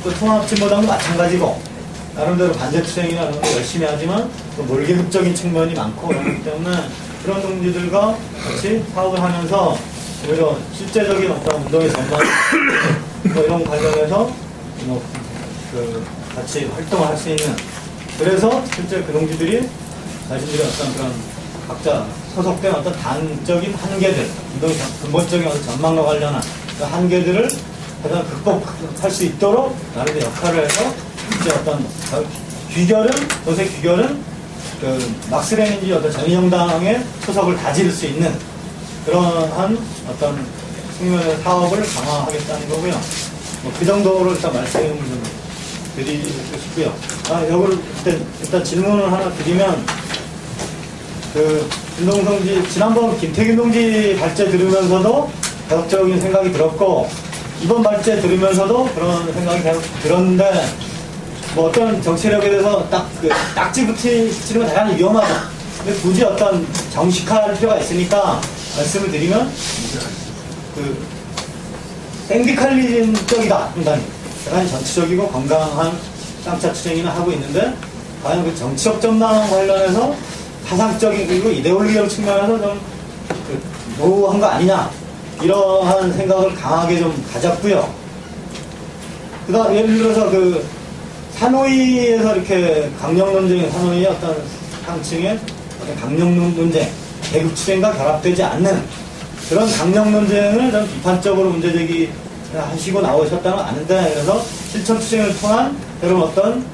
그 통합진보당도 마찬가지고 나름대로 반대투쟁이나 이런 거 열심히 하지만 또 몰계급적인 측면이 많고 그렇기 때문에 그런 동지들과 같이 사업을 하면서 오히려 실제적인 어떤 운동의 전망 뭐 이런 관련해서 뭐 그 같이 활동을 할 수 있는 그래서 실제 그 동지들이 자신들의 어떤 그런 각자 소속된 어떤 당적인 한계들 운동의 근본적인 어떤 전망과 관련한 그 한계들을 가장 극복할 수 있도록 나름대로 역할을 해서 실제 어떤 귀결은 도세 귀결은 그 막스레닌지 어떤 전위정당의 소속을 다질 수 있는 그러한 어떤 측면의 사업을 강화하겠다는 거고요. 뭐 그 정도로 일단 말씀을 좀 드리고 싶고요. 여기를 일단 질문을 하나 드리면 그 김동성지 지난번 김태균 동지 발제 들으면서도 개혁적인 생각이 들었고 이번 발제 들으면서도 그런 생각이 계속 들었는데 뭐 어떤 정치력에 대해서 딱 그 딱지 붙이는 건 대단히 위험하다. 근데 굳이 어떤 정식화할 필요가 있으니까 말씀을 드리면 그 땡디칼리즘적이다. 대단히 전체적이고 건강한 쌍차 투쟁이나 하고 있는데 과연 그 정치적 전망 관련해서 사상적인 그리고 이데올로기적 측면에서 좀 그 노후한 거 아니냐 이러한 생각을 강하게 좀 가졌고요. 그다음 예를 들어서 그 사노이에서 이렇게 강령 논쟁의 사노이의 어떤 상층의 어떤 강령 논쟁, 계급 투쟁과 결합되지 않는 그런 강령 논쟁을 좀 비판적으로 문제 제기하시고 나오셨다는 건 아는데 그래서 실천 투쟁을 통한 그런 어떤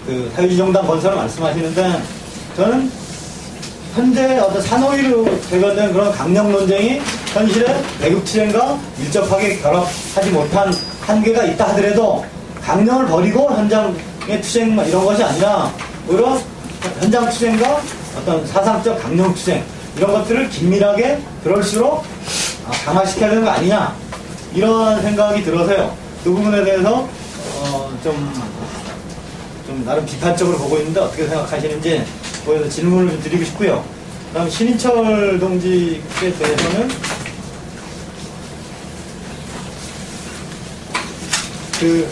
그 사회주의정당 건설을 말씀하시는데 저는 현재 어떤 사노이로 대변된 그런 강령 논쟁이 현실의 계급 투쟁과 밀접하게 결합하지 못한 한계가 있다 하더라도 강령을 버리고 현장의 투쟁 이런 것이 아니라 오히려 현장 투쟁과 어떤 사상적 강령 투쟁 이런 것들을 긴밀하게 그럴수록 강화시켜야 되는 거 아니냐 이런 생각이 들어서요. 그 부분에 대해서 좀 나름 비판적으로 보고 있는데 어떻게 생각하시는지 거기서 질문을 좀 드리고 싶고요. 그다음 신인철 동지에 대해서는 그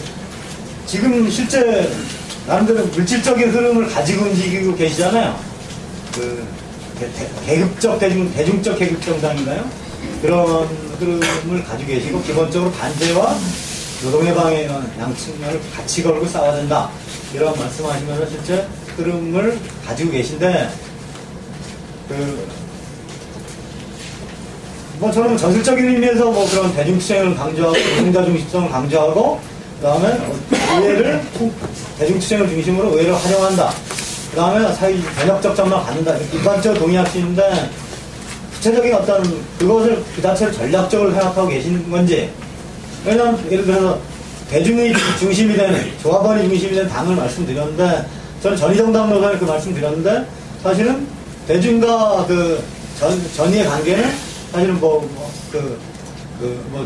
지금 실제 나름대로 물질적인 흐름을 가지고 움직이고 계시잖아요. 그 계급적 대중적 계급 정당인가요? 그런 흐름을 가지고 계시고 기본적으로 반대와 노동해방의 양측면을 같이 걸고 싸워야 된다. 이런 말씀하시면서 실제 흐름을 가지고 계신데 뭐 저는 전술적인 의미에서 뭐 그런 대중투쟁을 강조하고 노동자 중심성을 강조하고 그다음에 의회를 대중투쟁을 중심으로 의회를 활용한다. 그다음에 사회 변혁적 전망을 갖는다. 일반적으로 동의할 수 있는데 구체적인 어떤 그것을 그 자체를 전략적으로 생각하고 계시는 건지 왜냐하면 예를 들어서 대중이 중심이 되는 조합원이 중심이 되는 당을 말씀드렸는데 저는 전위정당 노선을 그 말씀드렸는데 사실은 대중과 그 전위의 관계는 사실은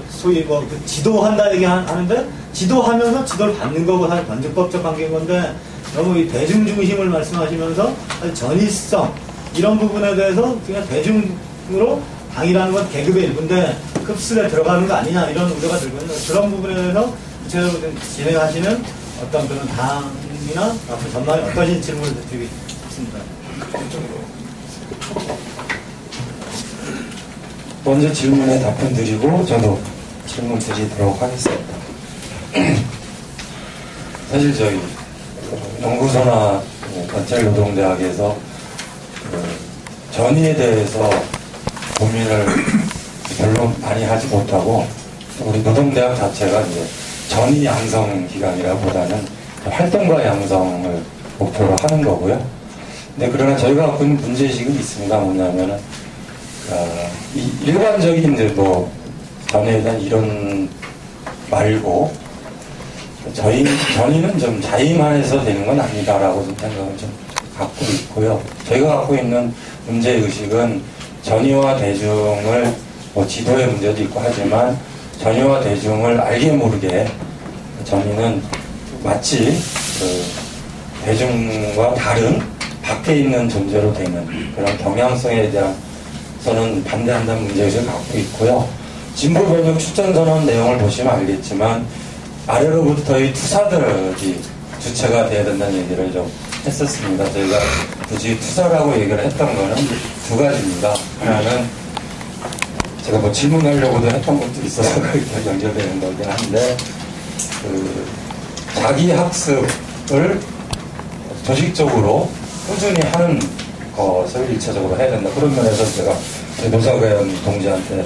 소위 그 지도한다 얘기하는데 지도하면서 지도를 받는 거고 사실 변증법적 관계인 건데 너무 이 대중 중심을 말씀하시면서 전위성 이런 부분에 대해서 그냥 대중으로 당이라는 건 계급의 일부인데 흡수에 들어가는 거 아니냐 이런 우려가 들거든요. 그런 부분에 대해서 구체적으로 진행하시는 어떤 그런 당이나 앞으로 전망이 어떠신 질문을 드리겠습니다. 먼저 질문에 답변 드리고 저도 질문 드리도록 하겠습니다. 사실 저희 연구소나 관찰노동대학에서 전위에 대해서 고민을 별로 많이 하지 못하고 우리 노동대학 자체가 이제 전위 양성 기관이라보다는 활동가 양성을 목표로 하는 거고요. 근데 그러나 저희가 갖고 있는 문제의식은 있습니다. 뭐냐면은 일반적인 이제 뭐 전위에 대한 이론 말고 전위는 좀 자의만해서 되는 건 아니다라고 좀 생각을 좀 갖고 있고요. 저희가 갖고 있는 문제의식은 전위와 대중을 뭐 지도의 문제도 있고 하지만 전위와 대중을 알게 모르게 전위는 마치 그 대중과 다른 밖에 있는 존재로 되는 그런 경향성에 대해서는 반대한다는 문제의식을 갖고 있고요. 진보변혁 추천선언 내용을 보시면 알겠지만 아래로부터의 투사들이 주체가 돼야 된다는 얘기를 좀 했었습니다. 저희가 굳이 투사라고 얘기를 했던 거는 두 가지입니다. 하나는 제가 뭐 질문하려고도 했던 것도 있어서 그렇게 연결되는 거긴 한데, 자기 학습을 조직적으로 꾸준히 하는 것을 일차적으로 해야 된다. 그런 면에서 제가 노사관 동지한테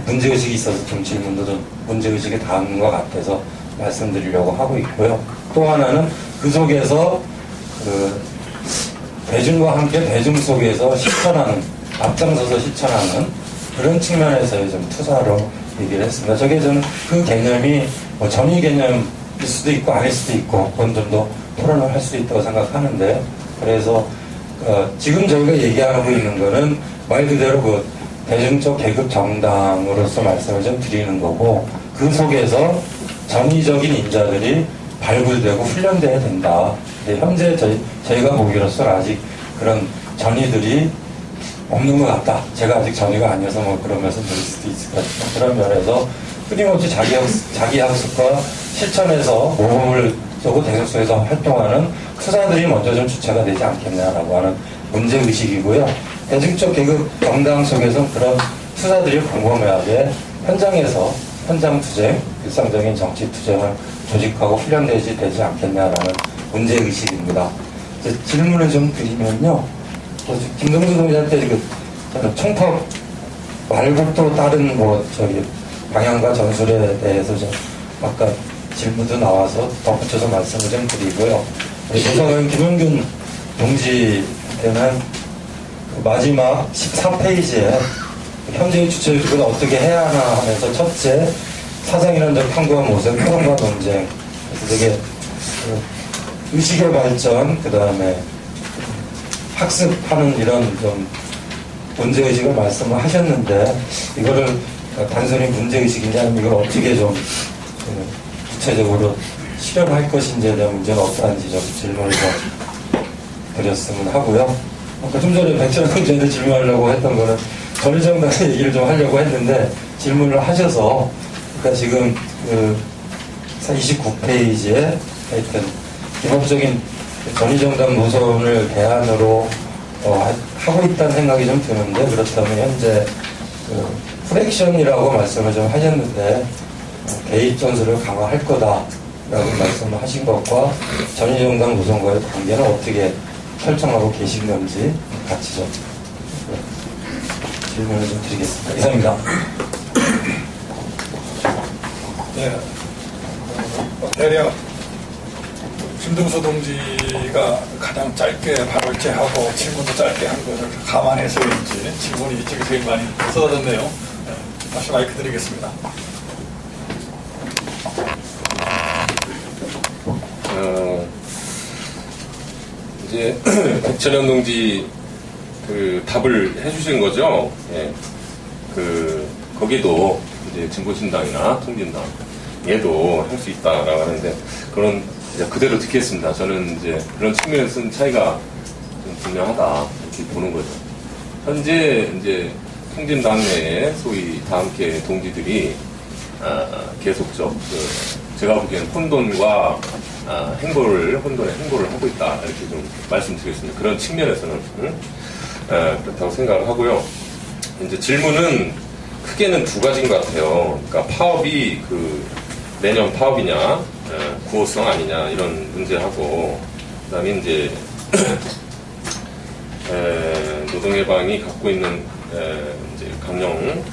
문제의식이 있어서 좀 질문도 좀 문제의식이 닿은 것 같아서 말씀드리려고 하고 있고요. 또 하나는 그 속에서 대중과 함께 대중 속에서 실천하는, 앞장서서 실천하는 그런 측면에서의 좀 투사로 얘기를 했습니다. 저게 저는 그 개념이 뭐 전위 개념일 수도 있고 아닐 수도 있고 그건 좀 더 토론을 할 수 있다고 생각하는데, 그래서 지금 저희가 얘기하고 있는 거는 말 그대로 그 대중적 계급 정당으로서 말씀을 좀 드리는 거고, 그 속에서 전위적인 인자들이 발굴되고 훈련돼야 된다. 근데 현재 저희가 보기로서 아직 그런 전위들이 없는 것 같다. 제가 아직 전위가 아니어서 뭐 그러면서 늘 수도 있을 것 같다. 그런 면에서 끊임없이 자기 학습과 실천에서 모범을 쏘고 대중 속에서 활동하는 투사들이 먼저 좀 주체가 되지 않겠냐라고 하는 문제의식이고요. 대중적 계급 정당 속에서 그런 투사들이 광범위하게 현장에서 현장 투쟁, 일상적인 정치 투쟁을 조직하고 훈련되지 되지 않겠냐라는 문제의식입니다. 질문을 좀 드리면요. 김동수 동지한테 총파 말고 또 다른 방향과 전술에 대해서 좀 아까 질문도 나와서 덧붙여서 말씀을 좀 드리고요. 조사관 김용균 동지한테는 마지막 14페이지에 현재의 주체의식을 어떻게 해야 하나 하면서 첫째, 사상이론적 탐구와 모색, 토론과 논쟁. 그래서 되게 의식의 발전, 그 다음에 학습하는 이런 좀 문제의식을 말씀을 하셨는데, 이거를 단순히 문제의식이냐, 아니면 이걸 어떻게 좀 구체적으로 실현할 것인지에 대한 문제는 어떠한지 좀 질문을 좀 드렸으면 하고요. 아까 좀 전에 백철 동지한테 질문하려고 했던 거는 전위정당의 얘기를 좀 하려고 했는데 질문을 하셔서, 그러니까 지금 29페이지에 하여튼 기본적인 전위정당 노선을 대안으로 하고 있다는 생각이 좀 드는데, 그렇다면 현재 프랙션이라고 말씀을 좀 하셨는데 개입 전술을 강화할 거다라고 말씀을 하신 것과 전위정당 노선과의 관계는 어떻게 설정하고 계신 건지 같이 좀 질문을 좀 드리겠습니다. 이상입니다. 네. 대략 김동수 동지가 가장 짧게 발언제하고 질문도 짧게 한 것을 감안해서인지 질문이 이쪽에 제일 많이 쏟아졌네요. 네. 다시 마이크 드리겠습니다. 이제 백천현 동지 답을 해주신 거죠. 예. 거기도 이제 진보신당이나 통진당 얘도 할 수 있다라고 하는데, 그런 이제 그대로 듣겠습니다. 저는 이제 그런 측면에서는 차이가 좀 분명하다 이렇게 보는 거죠. 현재 이제 통진당 내에 소위 다함께 동지들이 계속적 제가 보기에는 혼돈과 혼돈의 행보를 하고 있다 이렇게 좀 말씀드리겠습니다. 그런 측면에서는 그렇다고 생각을 하고요. 이제 질문은 크게는 두 가지인 것 같아요. 그러니까 파업이 내년 파업이냐, 구호성 아니냐 이런 문제하고, 그다음에 이제 노동해방이 갖고 있는 이제 강령과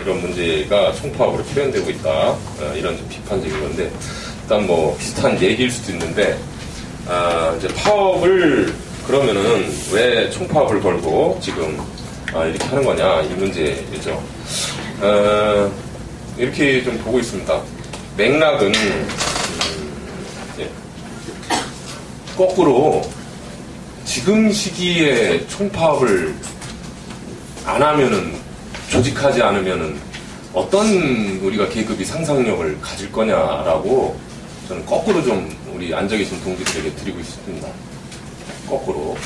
이런 문제가 총파업으로 표현되고 있다, 이런 좀 비판적인 건데, 일단 뭐 비슷한 얘기일 수도 있는데, 이제 파업을 그러면은 왜 총파업을 걸고 지금 이렇게 하는 거냐 이 문제죠. 이렇게 좀 보고 있습니다. 맥락은 거꾸로 지금 시기에 총파업을 안 하면은, 조직하지 않으면은 어떤 우리가 계급이 상상력을 가질 거냐라고 저는 거꾸로 좀 우리 앉아 계신 동지들에게 드리고 싶습니다. 거꾸로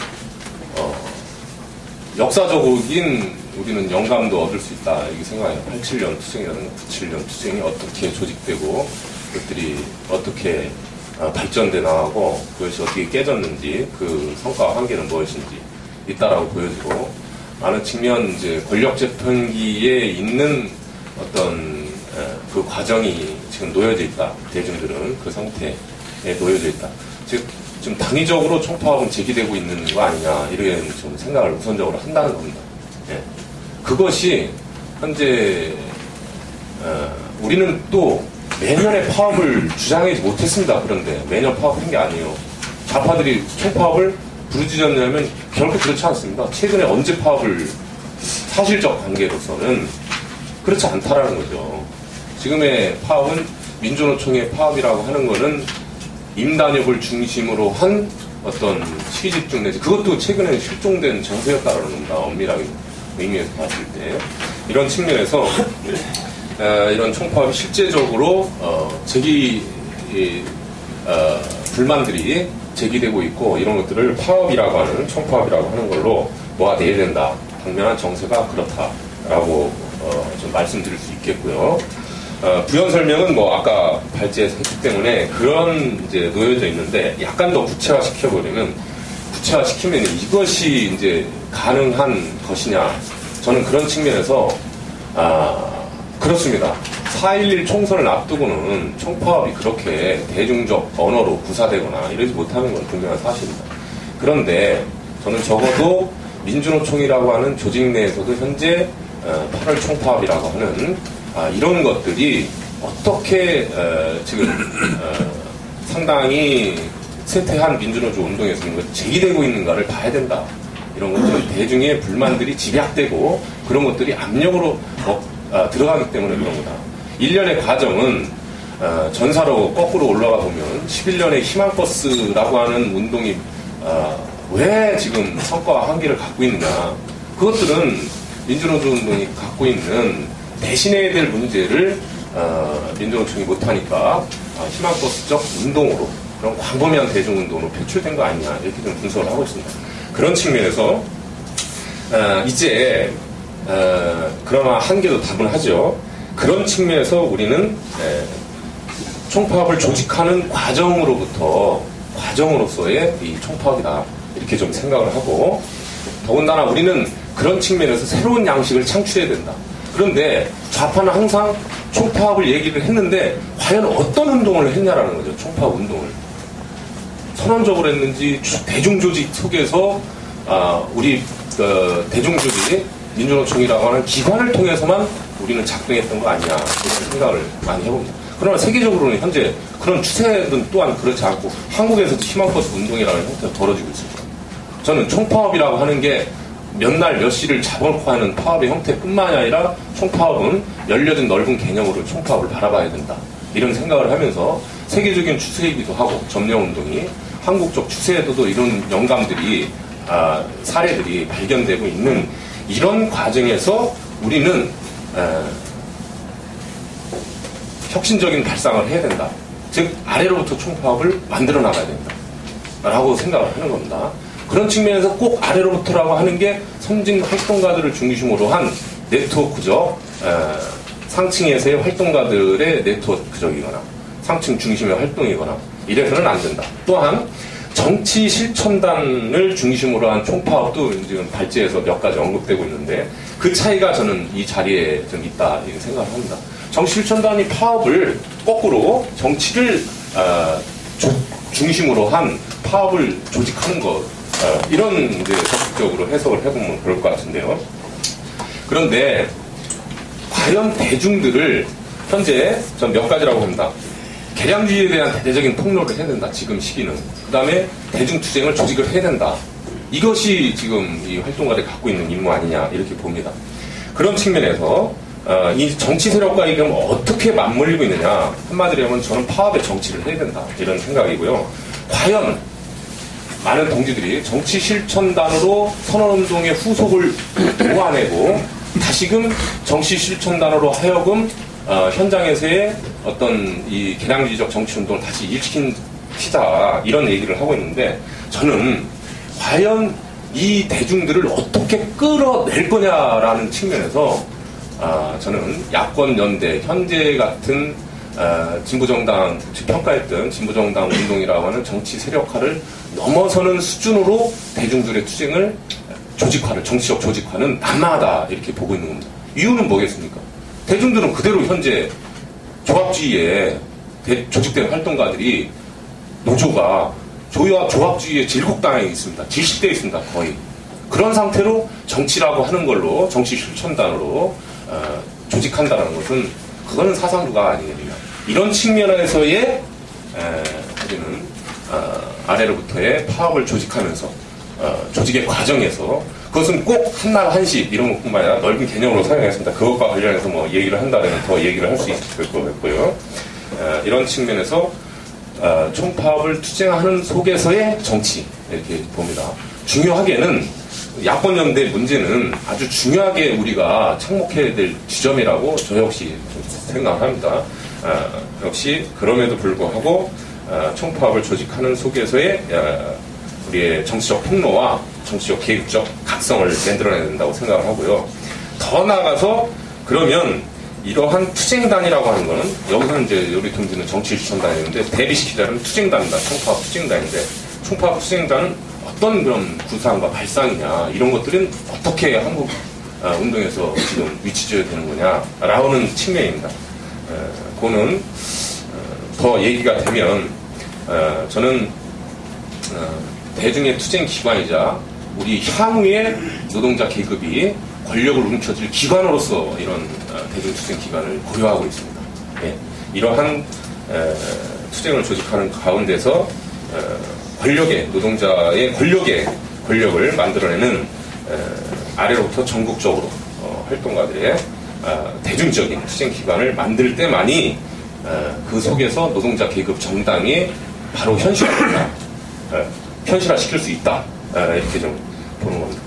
역사적인 우리는 영감도 얻을 수 있다 이렇게 생각해요. 87년 투쟁이라든가 97년 투쟁이 어떻게 조직되고 그것들이 어떻게 발전돼 나가고 그것이 어떻게 깨졌는지 그 성과와 한계는 무엇인지 있다라고 보여지고 많은 측면 이제 권력 재편기에 있는 어떤 그 과정이 지금 놓여져 있다. 대중들은 그 상태에 놓여져 있다. 즉 좀 당위적으로 총파업은 제기되고 있는 거 아니냐 이런 좀 생각을 우선적으로 한다는 겁니다. 예. 그것이 현재 우리는 또 매년의 파업을 주장하지 못했습니다. 그런데 매년 파업한 게 아니에요. 좌파들이 총파업을 부르짖었냐면 결코 그렇지 않습니다. 최근에 언제 파업을 사실적 관계로서는 그렇지 않다라는 거죠. 지금의 파업은 민주노총의 파업이라고 하는 거는 임단협을 중심으로 한 어떤 시집중 내지 그것도 최근에 실종된 정세였다라는 겁니다. 엄밀하게 의미에서 봤을 때 이런 측면에서 이런 총파업이 실제적으로 불만들이 제기되고 있고 이런 것들을 파업이라고 하는 총파업이라고 하는 걸로 모아내야 된다. 당면한 정세가 그렇다라고 좀 말씀드릴 수 있겠고요. 부연 설명은 뭐 아까 발제했기 때문에 그런 이제 놓여져 있는데 약간 더 구체화시키면 이것이 이제 가능한 것이냐 저는 그런 측면에서 그렇습니다. 4.11 총선을 앞두고는 총파업이 그렇게 대중적 언어로 구사되거나 이러지 못하는 건 분명한 사실입니다. 그런데 저는 적어도 민주노총이라고 하는 조직 내에서도 현재 8월 총파업이라고 하는 이런 것들이 어떻게 지금 상당히 쇠퇴한 민주노조 운동에서 제기되고 있는가를 봐야 된다. 이런 것들은 대중의 불만들이 집약되고 그런 것들이 압력으로 들어가기 때문에 그런 거다. 1년의 과정은 전사로 거꾸로 올라가 보면 11년의 희망버스라고 하는 운동이 왜 지금 성과와 한계를 갖고 있느냐. 그것들은 민주노조 운동이 갖고 있는 대신해야 될 문제를 민주노총이 못하니까 희망버스적 운동으로 그런 광범위한 대중운동으로 표출된 거 아니냐 이렇게 좀 분석을 하고 있습니다. 그런 측면에서 이제 그러나 한계도 다분하죠. 그런 측면에서 우리는 총파업을 조직하는 과정으로서의 이 총파업이다 이렇게 좀 생각을 하고 더군다나 우리는 그런 측면에서 새로운 양식을 창출해야 된다. 그런데 좌파는 항상 총파업을 얘기를 했는데 과연 어떤 운동을 했냐라는 거죠. 총파업 운동을. 선언적으로 했는지 대중조직 속에서 우리 대중조직 민주노총이라고 하는 기관을 통해서만 우리는 작동했던 거 아니냐 이런 생각을 많이 해봅니다. 그러나 세계적으로는 현재 그런 추세는 또한 그렇지 않고 한국에서도 희망버스 운동이라는 형태가 벌어지고 있습니다. 저는 총파업이라고 하는 게 몇 날 몇 시를 잡아놓고 하는 파업의 형태뿐만이 아니라 총파업은 열려진 넓은 개념으로 총파업을 바라봐야 된다. 이런 생각을 하면서 세계적인 추세이기도 하고 점령운동이 한국적 추세에도 이런 영감들이 사례들이 발견되고 있는 이런 과정에서 우리는 혁신적인 발상을 해야 된다. 즉 아래로부터 총파업을 만들어 나가야 된다. 라고 생각을 하는 겁니다. 그런 측면에서 꼭 아래로부터라고 하는 게 선진 활동가들을 중심으로 한 네트워크적 상층에서의 활동가들의 네트워크적이거나 상층 중심의 활동이거나 이래서는 안 된다. 또한 정치 실천단을 중심으로 한 총파업도 지금 발제에서 몇 가지 언급되고 있는데 그 차이가 저는 이 자리에 좀 있다 이렇게 생각을 합니다. 정치 실천단이 파업을 거꾸로 정치를 중심으로 한 파업을 조직하는 것 이런 이제 적극적으로 해석을 해보면 그럴 것 같은데요. 그런데 과연 대중들을 현재 전 몇 가지라고 합니다. 개량주의에 대한 대대적인 폭로를 해야 된다. 지금 시기는. 그 다음에 대중투쟁을 조직을 해야 된다. 이것이 지금 이 활동가들이 갖고 있는 임무 아니냐 이렇게 봅니다. 그런 측면에서 이 정치 세력과 이게 어떻게 맞물리고 있느냐 한마디로 하면 저는 파업의 정치를 해야 된다 이런 생각이고요. 과연 많은 동지들이 정치 실천단으로 선언운동의 후속을 모아내고 다시금 정치 실천단으로 하여금 현장에서의 어떤 이 개량주의적 정치운동을 다시 일으키자 이런 얘기를 하고 있는데 저는 과연 이 대중들을 어떻게 끌어낼 거냐라는 측면에서 저는 야권 연대, 현재 같은 진보정당, 평가했던 진보정당 운동이라고 하는 정치 세력화를 넘어서는 수준으로 대중들의 투쟁을 조직화를, 정치적 조직화는 난망하다 이렇게 보고 있는 겁니다. 이유는 뭐겠습니까? 대중들은 그대로 현재 조합주의에 조직된 활동가들이 노조가 조합주의의 질곡당에 있습니다. 질식되어 있습니다. 거의. 그런 상태로 정치라고 하는 걸로 정치 실천단으로 조직한다는 것은 그거는 사상루가 아니겠느냐. 이런 측면에서의 우리는 아래로부터의 파업을 조직하면서 조직의 과정에서 그것은 꼭 한날 한시 이런 것뿐만 아니라 넓은 개념으로 사용했습니다. 그것과 관련해서 뭐 얘기를 한다면 더 얘기를 할 수 있을 것 같고요. 이런 측면에서 총파업을 투쟁하는 속에서의 정치 이렇게 봅니다. 중요하게는 야권연대 문제는 아주 중요하게 우리가 착목해야 될 지점이라고 저 역시 생각합니다. 역시 그럼에도 불구하고 총파업을 조직하는 속에서의 우리의 정치적 폭로와 정치적 계획적 각성을 만들어내야 된다고 생각을 하고요. 더 나아가서 그러면 이러한 투쟁단이라고 하는 거는 여기서 이제 우리 동지는 정치실천단이었는데 대비시키자면 투쟁단이다. 총파업 투쟁단인데 총파업 투쟁단은 어떤 그런 구상과 발상이냐 이런 것들은 어떻게 한국 운동에서 지금 위치져야 되는 거냐라는 측면입니다. 그거는 더 얘기가 되면 저는 대중의 투쟁 기관이자 우리 향후의 노동자 계급이 권력을 움켜쥘 기관으로서 이런 대중 투쟁 기관을 고려하고 있습니다. 예, 이러한 투쟁을 조직하는 가운데서 노동자의 권력을 만들어내는 아래로부터 전국적으로 활동가들의 대중적인 투쟁 기관을 만들 때만이 그 속에서 노동자 계급 정당이 바로 현실화시킬 수 있다. 이렇게 좀 보는 겁니다.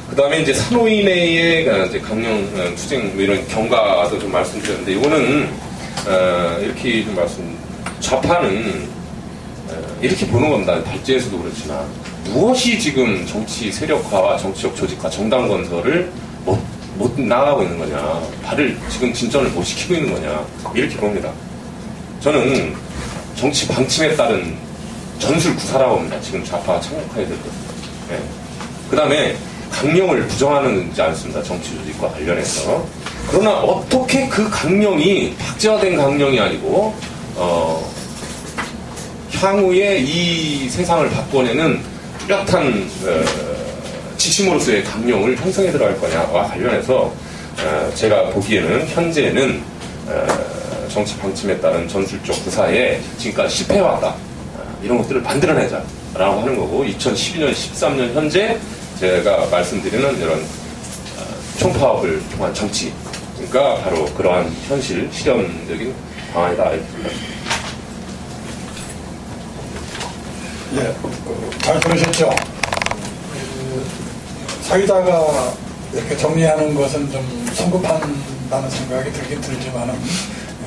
그 다음에 이제 산호인의 이제 강령 투쟁 이런 경과도 좀 말씀드렸는데 이거는 이렇게 좀 좌파는 이렇게 보는 겁니다. 발제에서도 그렇지만 무엇이 지금 정치 세력화와 정치적 조직화, 정당 건설을 못 나가고 있는 거냐, 발을 지금 진전을 못 시키고 있는 거냐 이렇게 봅니다. 저는 정치 방침에 따른 전술 구사라고 봅니다. 지금 좌파가 착목해야 될 것. 예. 그 다음에 강령을 부정하는지 않습니다. 정치 조직과 관련해서. 그러나 어떻게 그 강령이 박제화된 강령이 아니고 향후에 이 세상을 바꿔내는 뚜렷한 지침으로서의 강령을 형성해 들어갈 거냐와 관련해서 제가 보기에는 현재는 정치 방침에 따른 전술적 구사에 지금까지 실패해왔다. 이런 것들을 만들어내자라고 하는 거고 2012년, 13년 현재 제가 말씀드리는 이런 총파업을 통한 정치 그러니까 바로 그러한 현실, 실현적인 방안이다. 예, 잘 들으셨죠? 사회자가 이렇게 정리하는 것은 좀 성급한다는 생각이 들긴 들지만은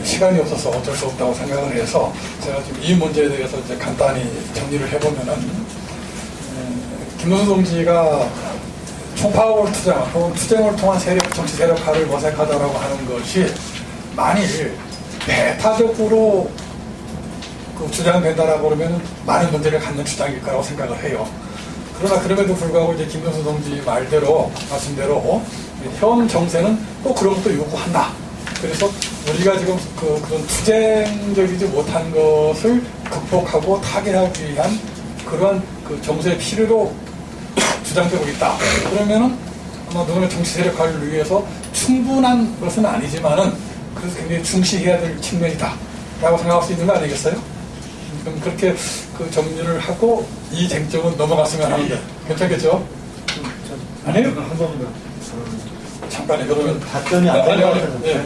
시간이 없어서 어쩔 수 없다고 생각을 해서 제가 지금 이 문제에 대해서 이제 간단히 정리를 해보면은 김문수 동지가 총파업을 투쟁하고 혹은 투쟁을 통한 정치 세력화를 모색하다라고 하는 것이 만일 배타적으로 주장된다라고 그러면 많은 문제를 갖는 주장일 거라고 생각을 해요. 그러나 그럼에도 불구하고 이제 김문수 동지 말씀대로 현 정세는 또 그런 것도 요구한다. 그래서 우리가 지금 그런 투쟁적이지 못한 것을 극복하고 타개하기 위한 그러한 그 정세의 필요로 주장되고 있다. 그러면은 아마 노동의 정치 세력화를 위해서 충분한 것은 아니지만은 그래서 굉장히 중시해야 될 측면이다라고 생각할 수 있는 거 아니겠어요? 그럼 그렇게 그 정리를 하고 이 쟁점은 넘어갔으면 하는데 괜찮겠죠? 아니에요? 한 번만 잠깐요. 그러면 답변이 안 되면 예.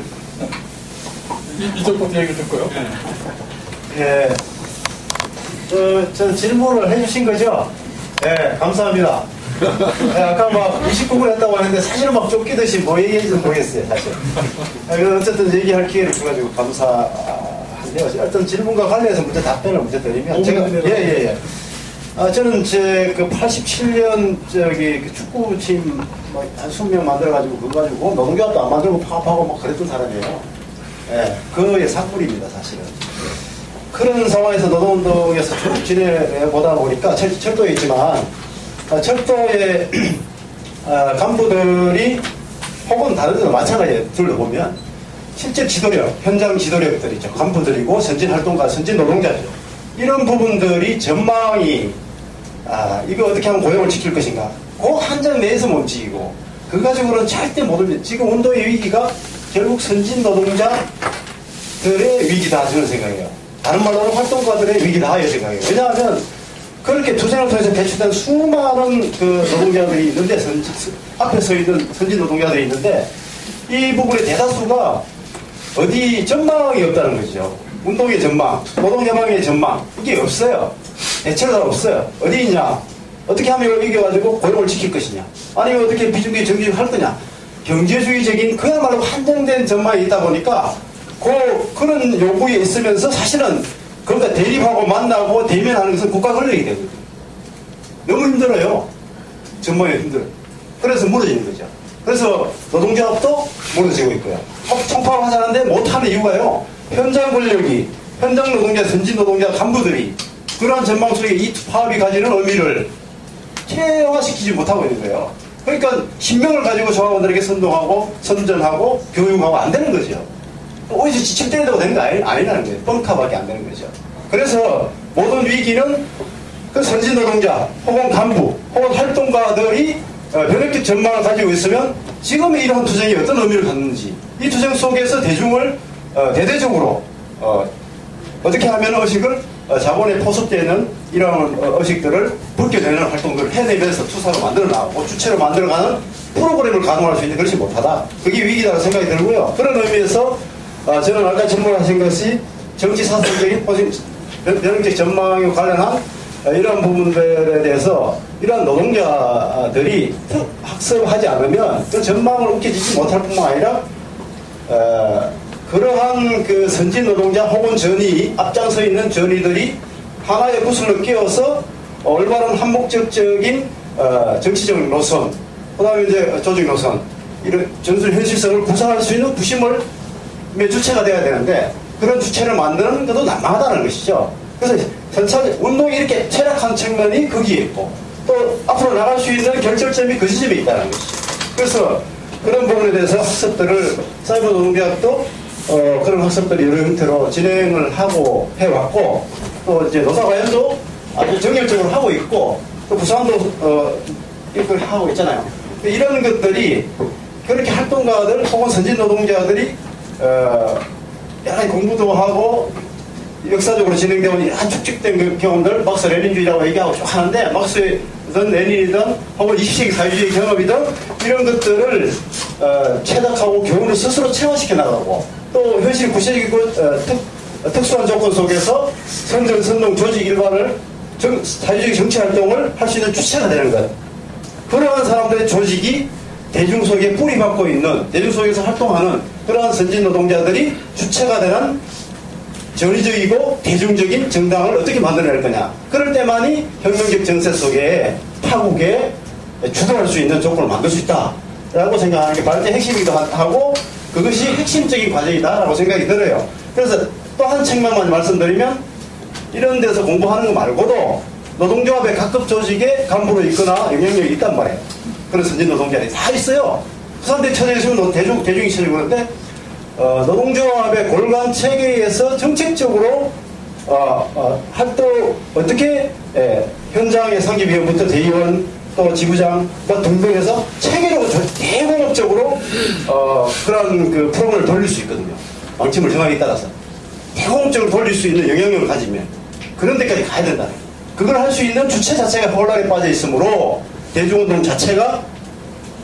이쪽부터 얘기 듣고요. 예. 저 질문을 해주신 거죠? 예, 감사합니다. 예, 아까 막 29분 했다고 하는데 사실은 막 쫓기듯이 뭐 얘기했는지 모르겠어요, 사실. 어쨌든 얘기할 기회를 줘가지고 감사한데요. 어떤 질문과 관련해서 답변을 먼저 드리면 제가, 예. 저는 그 87년 그 축구팀 한 20명 만들어가지고 그거 가지고 노동조합도 안 만들고 파업하고 막 그랬던 사람이에요. 예, 그의 산물입니다, 사실은. 그런 상황에서 노동운동에서 쭉 지내보다 보니까 철도에 있지만 철도의 간부들이 혹은 다른 데도 마찬가지예요. 둘러보면 실제 지도력, 현장 지도력들 있죠. 간부들이고 선진활동가, 선진노동자죠. 이런 부분들이 전망이 이거 어떻게 하면 고용을 지킬 것인가, 그 한장 내에서 움직이고 그거 가지고는 절대 못 움직여. 지금 운동의 위기가 결국 선진노동자들의 위기다 저는 생각해요. 다른 말로는 활동가들의 위기다 이 생각해요. 왜냐하면 그렇게 투쟁을 통해서 배출된 수많은 그 노동자들이 있는데 앞에 서 있는 선진 노동자들이 있는데 이 부분의 대다수가 어디 전망이 없다는 거죠. 운동의 전망, 노동자망의 전망 이게 없어요. 대체로 다 없어요. 어디 있냐? 어떻게 하면 이걸 이겨가지고 고용을 지킬 것이냐? 아니면 어떻게 비중기 정규직 할 거냐? 경제주의적인 그야말로 한정된 전망이 있다 보니까 그런 요구에 있으면서 사실은 그러니까 대립하고 만나고 대면하는 것은 국가 권력이 되거든요. 너무 힘들어요. 전망이 힘들어요. 그래서 무너지는 거죠. 그래서 노동조합도 무너지고 있고요. 총파업 하자는데 못하는 이유가요. 현장 권력이, 현장 노동자, 선진 노동자 간부들이 그러한 전망 속에 이 파업이 가지는 의미를 체화시키지 못하고 있는 거예요. 그러니까 신명을 가지고 조합원들에게 선동하고 선전하고 교육하고 안 되는 거죠. 오히려 지침대로 되는 거 아니라는 거예요. 뻥카밖에 안 되는 거죠. 그래서 모든 위기는 그 선진 노동자 혹은 간부 혹은 활동가들이 변혁적 전망을 가지고 있으면 지금의 이러한 투쟁이 어떤 의미를 갖는지 이 투쟁 속에서 대중을 대대적으로 어떻게 하면 의식을 자본에 포섭되는 이러한 의식들을 벗겨내는 활동들을 해내면서 투사로 만들어 나가고 주체로 만들어가는 프로그램을 가동할 수 있는 것이 못하다. 그게 위기다라고 생각이 들고요. 그런 의미에서 저는 아까 질문하신 것이 정치사상적인 변혁적 전망에 관련한 이런 부분들에 대해서 이러한 노동자들이 학습하지 않으면 그 전망을 움켜쥐지 못할 뿐만 아니라 그러한 그 선진 노동자 혹은 전위 앞장서 있는 전위들이 하나의 구슬로 끼워서 올바른 한목적인 정치적 노선, 그다음에 이제 조직 노선 이런 전술 현실성을 구사할 수 있는 부심을 주체가 돼야 되는데 그런 주체를 만드는 것도 난망하다는 것이죠. 그래서 운동이 이렇게 퇴락한 측면이 거기에 있고 또 앞으로 나갈 수 있는 결절점이 그 지점에 있다는 것이죠. 그래서 그런 부분에 대해서 학습들을 사이버 노동대학도 그런 학습들이 여러 형태로 진행을 하고 해왔고 또 이제 노사과연도 아주 정열적으로 하고 있고 또 부산도 이걸 하고 있잖아요. 이런 것들이 그렇게 활동가들 혹은 선진 노동자들이 여러 가지 공부도 하고 역사적으로 진행되어 이러한 축적된 그 경험들 막스 레닌주의라고 얘기하고 쭉 하는데 막스든 레닌이든 혹은 20세기 사회주의 경험이든 이런 것들을 체득하고 교훈을 스스로 체화시켜 나가고 또 현실 구체적이고 특수한 조건 속에서 선전, 선동, 조직 일반을 사회주의 정치활동을 할 수 있는 주체가 되는 것. 그러한 사람들의 조직이 대중 속에 뿌리 박고 있는 대중 속에서 활동하는 그러한 선진 노동자들이 주체가 되는 전위적이고 대중적인 정당을 어떻게 만들어낼 거냐. 그럴 때만이 혁명적 정세 속에 파국에 주도할 수 있는 조건을 만들 수 있다라고 생각하는 게 발전의 핵심이기도 하고 그것이 핵심적인 과정이다라고 생각이 들어요. 그래서 또 한 측면만 말씀드리면 이런 데서 공부하는 거 말고도 노동조합의 각급 조직에 간부로 있거나 영향력이 있단 말이에요. 그런 선진 노동자들이 다 있어요. 그 사람들이 처져 있으면 대중이 처지고 그러는데 노동조합의 골간 체계에서 정책적으로 활동 어떻게 현장의 상기위원부터 대의원 또 지부장 등등해서 체계로 대공업적으로 그런 그 프로그램을 돌릴 수 있거든요. 방침을 정하기에 따라서 대공업적으로 돌릴 수 있는 영향력을 가지면 그런 데까지 가야 된다. 그걸 할 수 있는 주체 자체가 혼란에 빠져 있으므로 대중운동 자체가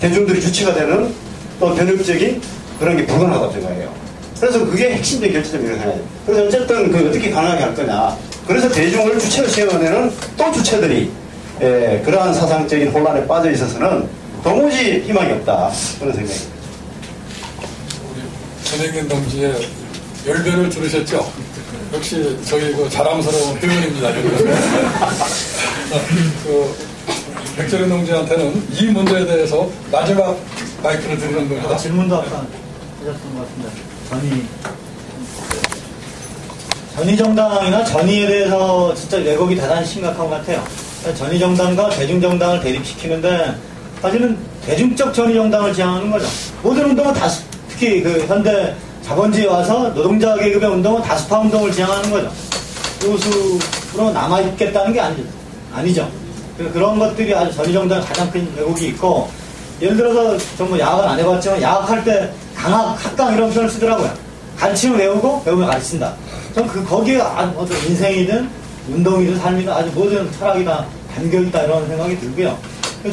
대중들이 주체가 되는 또 변혁적인 그런 게 불가능하다고 생각해요. 그래서 그게 핵심적인 결정점이라고 생각해요. 그래서 어쨌든 그 어떻게 가능하게 할 거냐. 그래서 대중을 주체로 세워내는 또 주체들이 그러한 사상적인 혼란에 빠져 있어서는 도무지 희망이 없다. 그런 생각입니다. 우리 전혜균 동지의 열변을 들으셨죠? 역시 저희 그 자랑스러운 회원입니다. 백철현 동지한테는 이 문제에 대해서 마지막 마이크를 드리는 겁니다. 질문도 아까 하셨던 것 같은데 전위정당이나 전위에 대해서 진짜 왜곡이 대단히 심각한 것 같아요. 전위정당과 대중정당을 대립시키는데 사실은 대중적 전위정당을 지향하는 거죠. 모든 운동은 특히 그 현대 자본주의에 와서 노동자 계급의 운동은 다수파 운동을 지향하는 거죠. 소수로 남아있겠다는 게 아니죠. 그런 것들이 아주 전위정당의 가장 큰 왜곡이 있고, 예를 들어서 정말 야학은 안 해봤지만 야학할 때 강학, 학강 이런 표현을 쓰더라고요. 가르치면 외우고 배우면 가르친다. 전 거기에 어떤 인생이든 운동이든 삶이든 아주 모든 철학이 다 담겨있다 이런 생각이 들고요.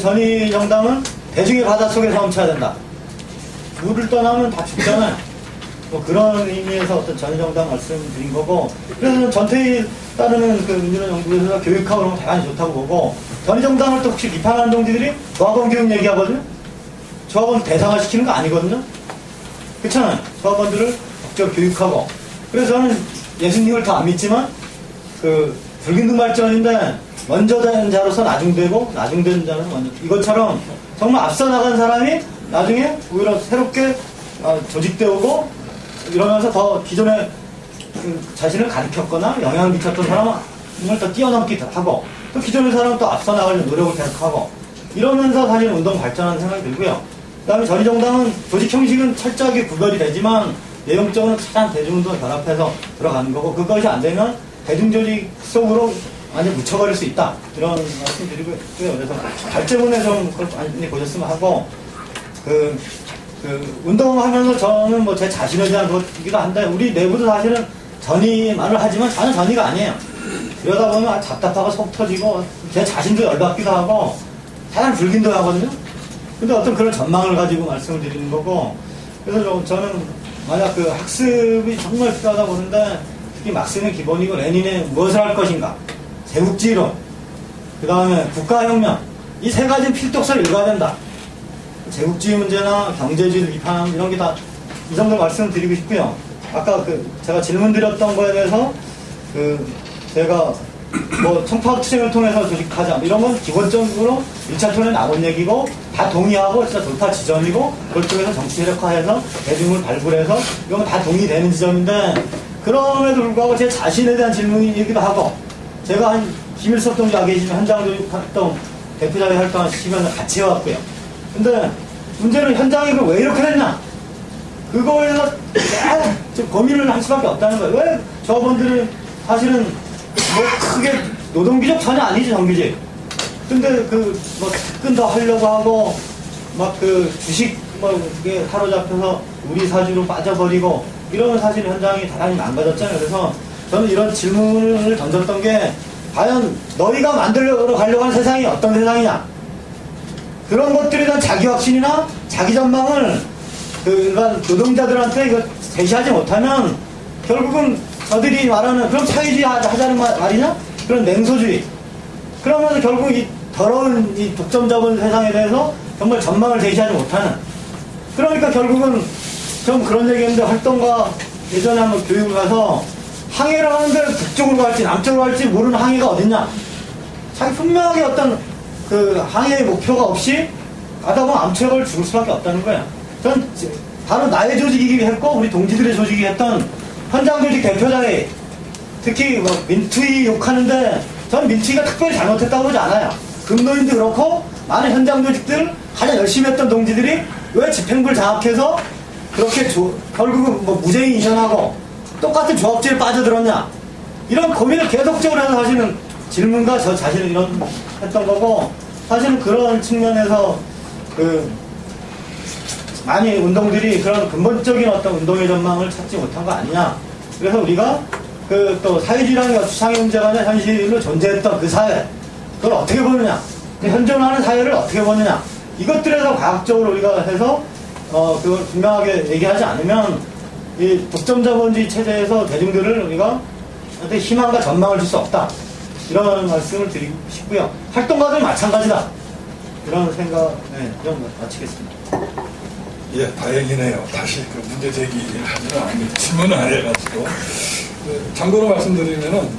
전위정당은 대중의 바닷속에서 멈춰야 된다. 물을 떠나면 다 죽잖아요. 뭐 그런 의미에서 어떤 전위정당 말씀드린 거고, 그래서 전태희 따르는 그 민주노 연구에서 교육하고 그런 거 대단히 좋다고 보고, 전위정당을 또 혹시 비판하는 동지들이 조합원 교육 얘기하거든요. 조합원 대상화시키는 거 아니거든요. 그렇잖아요. 조합원들을 적절 교육하고. 그래서 저는 예수님을 더 안 믿지만 그 불균등발전인데 먼저 된 자로서 나중되고 나중된 자는 먼저, 이것처럼 정말 앞서 나간 사람이 나중에 오히려 새롭게 조직되고 이러면서 더 기존에 그 자신을 가르쳤거나 영향을 미쳤던 사람을 더 뛰어넘기도 하고, 또 기존의 사람은 또 앞서 나가려는 노력을 계속하고 이러면서 사실 운동 발전하는 생각이 들고요. 그 다음에 전위정당은 조직 형식은 철저하게 구별이 되지만 내용적으로 차단 대중운동을 결합해서 들어가는 거고, 그것이 안 되면 대중조직 속으로 완전 묻혀버릴 수 있다. 이런 말씀 드리고 있고요. 그래서 발제문에 좀 그걸 많이 보셨으면 하고, 운동하면서 저는 뭐 제 자신에 대한 것이기도 한데, 우리 내부도 사실은 전위만을 하지만 저는 전위가 아니에요. 그러다 보면 답답하고 속 터지고 제 자신도 열받기도 하고 사람 불긴도 하거든요. 근데 어떤 그런 전망을 가지고 말씀을 드리는 거고, 그래서 저는 만약 그 학습이 정말 필요하다 보는데, 특히 막스는 기본이고 레닌의 무엇을 할 것인가, 제국주의론, 그 다음에 국가혁명, 이 세 가지는 필독서를 읽어야 된다. 제국주의 문제나 경제주의를 비판하는 이런 게 다 이 정도 말씀을 드리고 싶고요. 아까 제가 질문 드렸던 거에 대해서 제가 뭐 청파학 투쟁을 통해서 조직하자 이런 건 기본적으로 1차 토론에 나온 얘기고 다 동의하고 진짜 돌파 지점이고, 그걸 통해서 정치 세력화해서 대중을 발굴해서 이런 건 다 동의되는 지점인데, 그럼에도 불구하고 제 자신에 대한 질문이기도 하고, 제가 한 김일석 동지 와 계시면 현장 조직 활동 대표자회 활동한 10년을 같이 해왔고요. 근데 문제는 현장이 왜 이렇게 됐냐? 그거에서 좀 고민을 할 수밖에 없다는 거예요. 왜 조합원들은 사실은 뭐 크게 노동규직 전혀 아니지, 정규직. 근데 뭐 특근도 하려고 하고 막 주식 뭐 그게 사로잡혀서 우리 사주로 빠져버리고 이러면 사실 현장이 대단히 망가졌잖아요. 그래서 저는 이런 질문을 던졌던 게, 과연 너희가 만들어 가려고 하는 세상이 어떤 세상이냐? 그런 것들에 대한 자기 확신이나 자기 전망을 일반 노동자들한테 이거 제시하지 못하면 결국은 저들이 말하는 그럼 사회주의 하자는 말이냐? 그런 냉소주의. 그러면 결국 이 더러운 이 독점자본 세상에 대해서 정말 전망을 제시하지 못하는. 그러니까 결국은 좀 그런 얘기했는데, 활동가 예전에 한번 교육을 가서 항해를 하는데 북쪽으로 갈지 남쪽으로 갈지 모르는 항해가 어딨냐? 자기 분명하게 어떤 항해의 목표가 없이 가다 보면 암초를 죽을 수밖에 없다는 거야. 전 바로 나의 조직이기도 했고 우리 동지들의 조직이 했던 현장 조직 대표자회, 특히 뭐 민투이 욕하는데 전 민투이가 특별히 잘못했다고 보지 않아요. 금노인도 그렇고 많은 현장 조직들 가장 열심히 했던 동지들이 왜 집행부를 장악해서 그렇게 결국은 뭐 무죄인 이전하고 똑같은 조합주의에 빠져들었냐, 이런 고민을 계속적으로 해서 사실은 질문과 저 자신을 이런 했던 거고, 사실은 그런 측면에서 많이 운동들이 그런 근본적인 어떤 운동의 전망을 찾지 못한 거 아니냐. 그래서 우리가 또 사회주의라는 추상의 문제가 아니라 현실로 존재했던 그 사회, 그걸 어떻게 보느냐, 현존하는 사회를 어떻게 보느냐, 이것들에서 과학적으로 우리가 해서 그걸 분명하게 얘기하지 않으면 이 독점자본주의 체제에서 대중들을 우리가 희망과 전망을 줄 수 없다. 이런 말씀을 드리고 싶고요. 활동가들 마찬가지다. 이런 생각, 좀 마치겠습니다. 예, 다행이네요. 다시 그 문제 제기를 하지는 않는 질문을 안 해가지고. 참고로 말씀드리면은,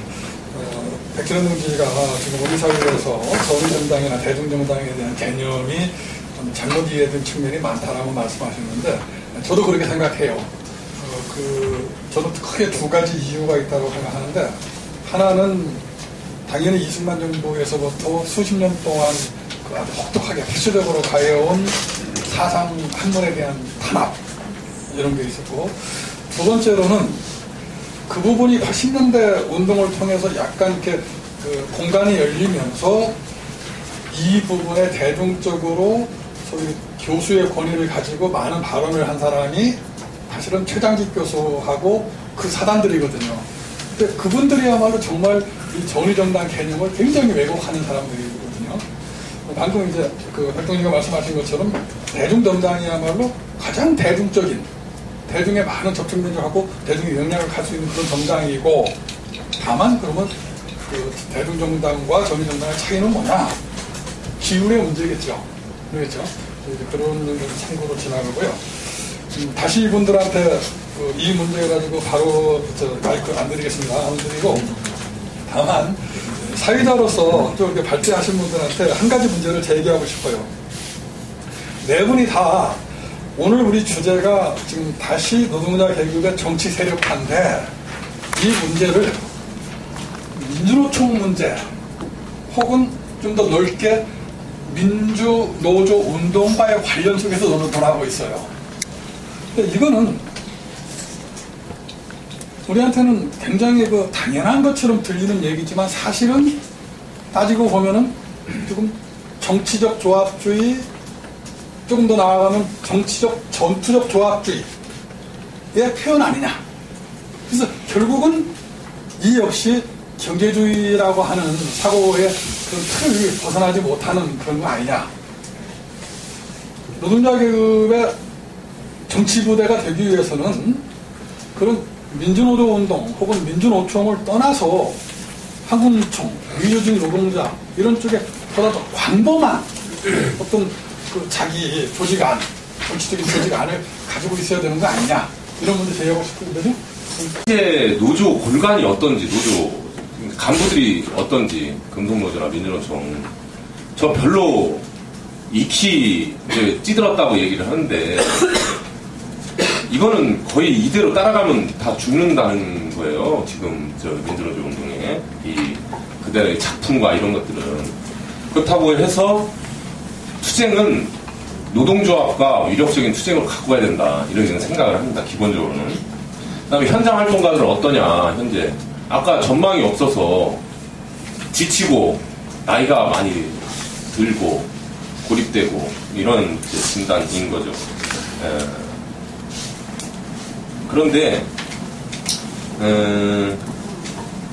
백지원 동지가 지금 우리 사회에서 정의정당이나 대중정당에 대한 개념이 좀 잘못 이해된 측면이 많다라고 말씀하셨는데, 저도 그렇게 생각해요. 저도 크게 두 가지 이유가 있다고 생각하는데, 하나는 당연히 이승만 정부에서부터 수십 년 동안 아주 혹독하게 필수적으로 가해온 사상 학문에 대한 탄압, 이런 게 있었고, 두 번째로는 그 부분이 80년대 운동을 통해서 약간 이렇게 그 공간이 열리면서 이 부분에 대중적으로 소위 교수의 권위를 가지고 많은 발언을 한 사람이 사실은 최장직 교수하고 그 사단들이거든요. 근데 그분들이야말로 정말 이 정의정당 개념을 굉장히 왜곡하는 사람들이거든요. 방금 이제 그 백동지가 말씀하신 것처럼 대중정당이야말로 가장 대중적인, 대중에 많은 접촉면적하고 대중의 영향을 갈 수 있는 그런 정당이고, 다만 그러면 그 대중정당과 정의정당의 차이는 뭐냐? 기울의 문제겠죠. 그렇죠? 그런 점을 참고로 지나가고요. 다시 이분들한테 이 문제 가지고 바로 마이크 안 드리겠습니다. 안 드리고, 다만 사회자로서 좀 이렇게 발제하신 분들한테 한 가지 문제를 제기하고 싶어요. 네 분이 다 오늘 우리 주제가 지금 다시 노동자 계급의 정치 세력화인데, 이 문제를 민주노총 문제 혹은 좀 더 넓게 민주노조 운동과의 관련 속에서 돌아가고 있어요. 근데 이거는 우리한테는 굉장히 그 당연한 것처럼 들리는 얘기지만, 사실은 따지고 보면은 조금 정치적 조합주의, 조금 더 나아가면 정치적 전투적 조합주의의 표현 아니냐. 그래서 결국은 이 역시 경제주의라고 하는 사고의 그런 틀을 벗어나지 못하는 그런 거 아니냐. 노동자 계급의 정치부대가 되기 위해서는 그런 민주노조 운동 혹은 민주노총을 떠나서 한국노총, 민주주의 노동자 이런 쪽에 보다 더 광범한 어떤 그 자기 조직안, 정치적인 조직안을 가지고 있어야 되는 거 아니냐, 이런 문제 제기하고 싶은데요. 실제 노조 골간이 어떤지, 노조 간부들이 어떤지, 금속노조나 민주노총, 저 별로 익히 이제 찌들었다고 얘기를 하는데, 이거는 거의 이대로 따라가면 다 죽는다는 거예요. 지금 저 민주노조 운동에 이 그들의 작품과 이런 것들은. 그렇다고 해서 투쟁은 노동조합과 위력적인 투쟁을 갖고 가야 된다, 이런 생각을 합니다. 기본적으로는. 그다음에 현장 활동가들은 어떠냐. 현재 아까 전망이 없어서 지치고 나이가 많이 들고 고립되고 이런 진단인 거죠. 그런데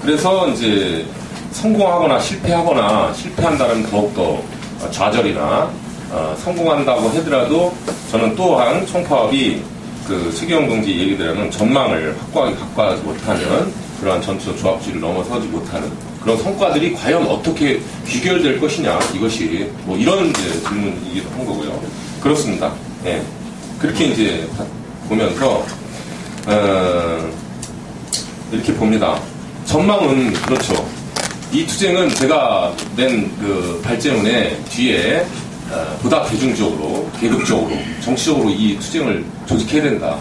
그래서 이제 성공하거나 실패한다는 더욱더 좌절이나 성공한다고 하더라도 저는 또한 총파업이 그 최기영 동지 얘기대로는 전망을 확고하게 갖고 가지 못하는 그러한 전투적 조합주의를 넘어서지 못하는 그런 성과들이 과연 어떻게 귀결될 것이냐, 이것이 뭐 이런 이제 질문이기도 한 거고요. 그렇습니다. 예. 그렇게 이제 보면서 이렇게 봅니다. 전망은 그렇죠. 이 투쟁은 제가 낸 그 발제문에 뒤에 보다 대중적으로, 계급적으로, 정치적으로 이 투쟁을 조직해야 된다.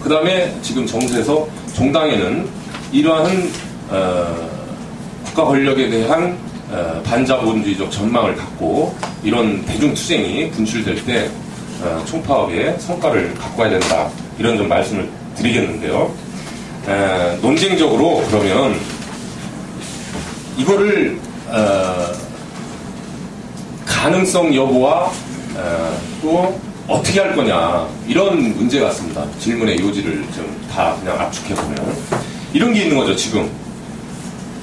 그 다음에 지금 정세에서 종당에는 이러한 국가 권력에 대한 반자본주의적 전망을 갖고 이런 대중투쟁이 분출될 때 총파업의 성과를 갖고 와야 된다. 이런 좀 말씀을 드리겠는데요. 논쟁적으로 그러면 이거를 가능성 여부와 또 어떻게 할 거냐, 이런 문제 같습니다. 질문의 요지를 좀 다 그냥 압축해보면 이런 게 있는 거죠. 지금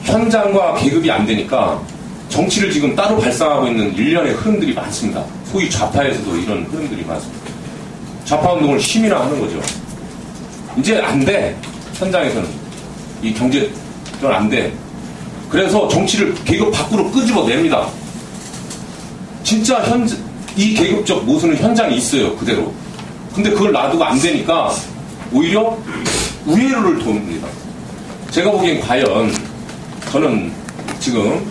현장과 계급이 안 되니까 정치를 지금 따로 발상하고 있는 일련의 흐름들이 많습니다. 소위 좌파에서도 이런 흐름들이 많습니다. 좌파운동을 힘이나 하는 거죠. 이제 안 돼. 현장에서는 이 경제는 안 돼. 그래서 정치를 계급 밖으로 끄집어냅니다. 진짜 이 계급적 모순은 현장에 있어요, 그대로. 근데 그걸 놔두고 안 되니까 오히려 우회로를 돕니다. 제가 보기엔 과연 저는 지금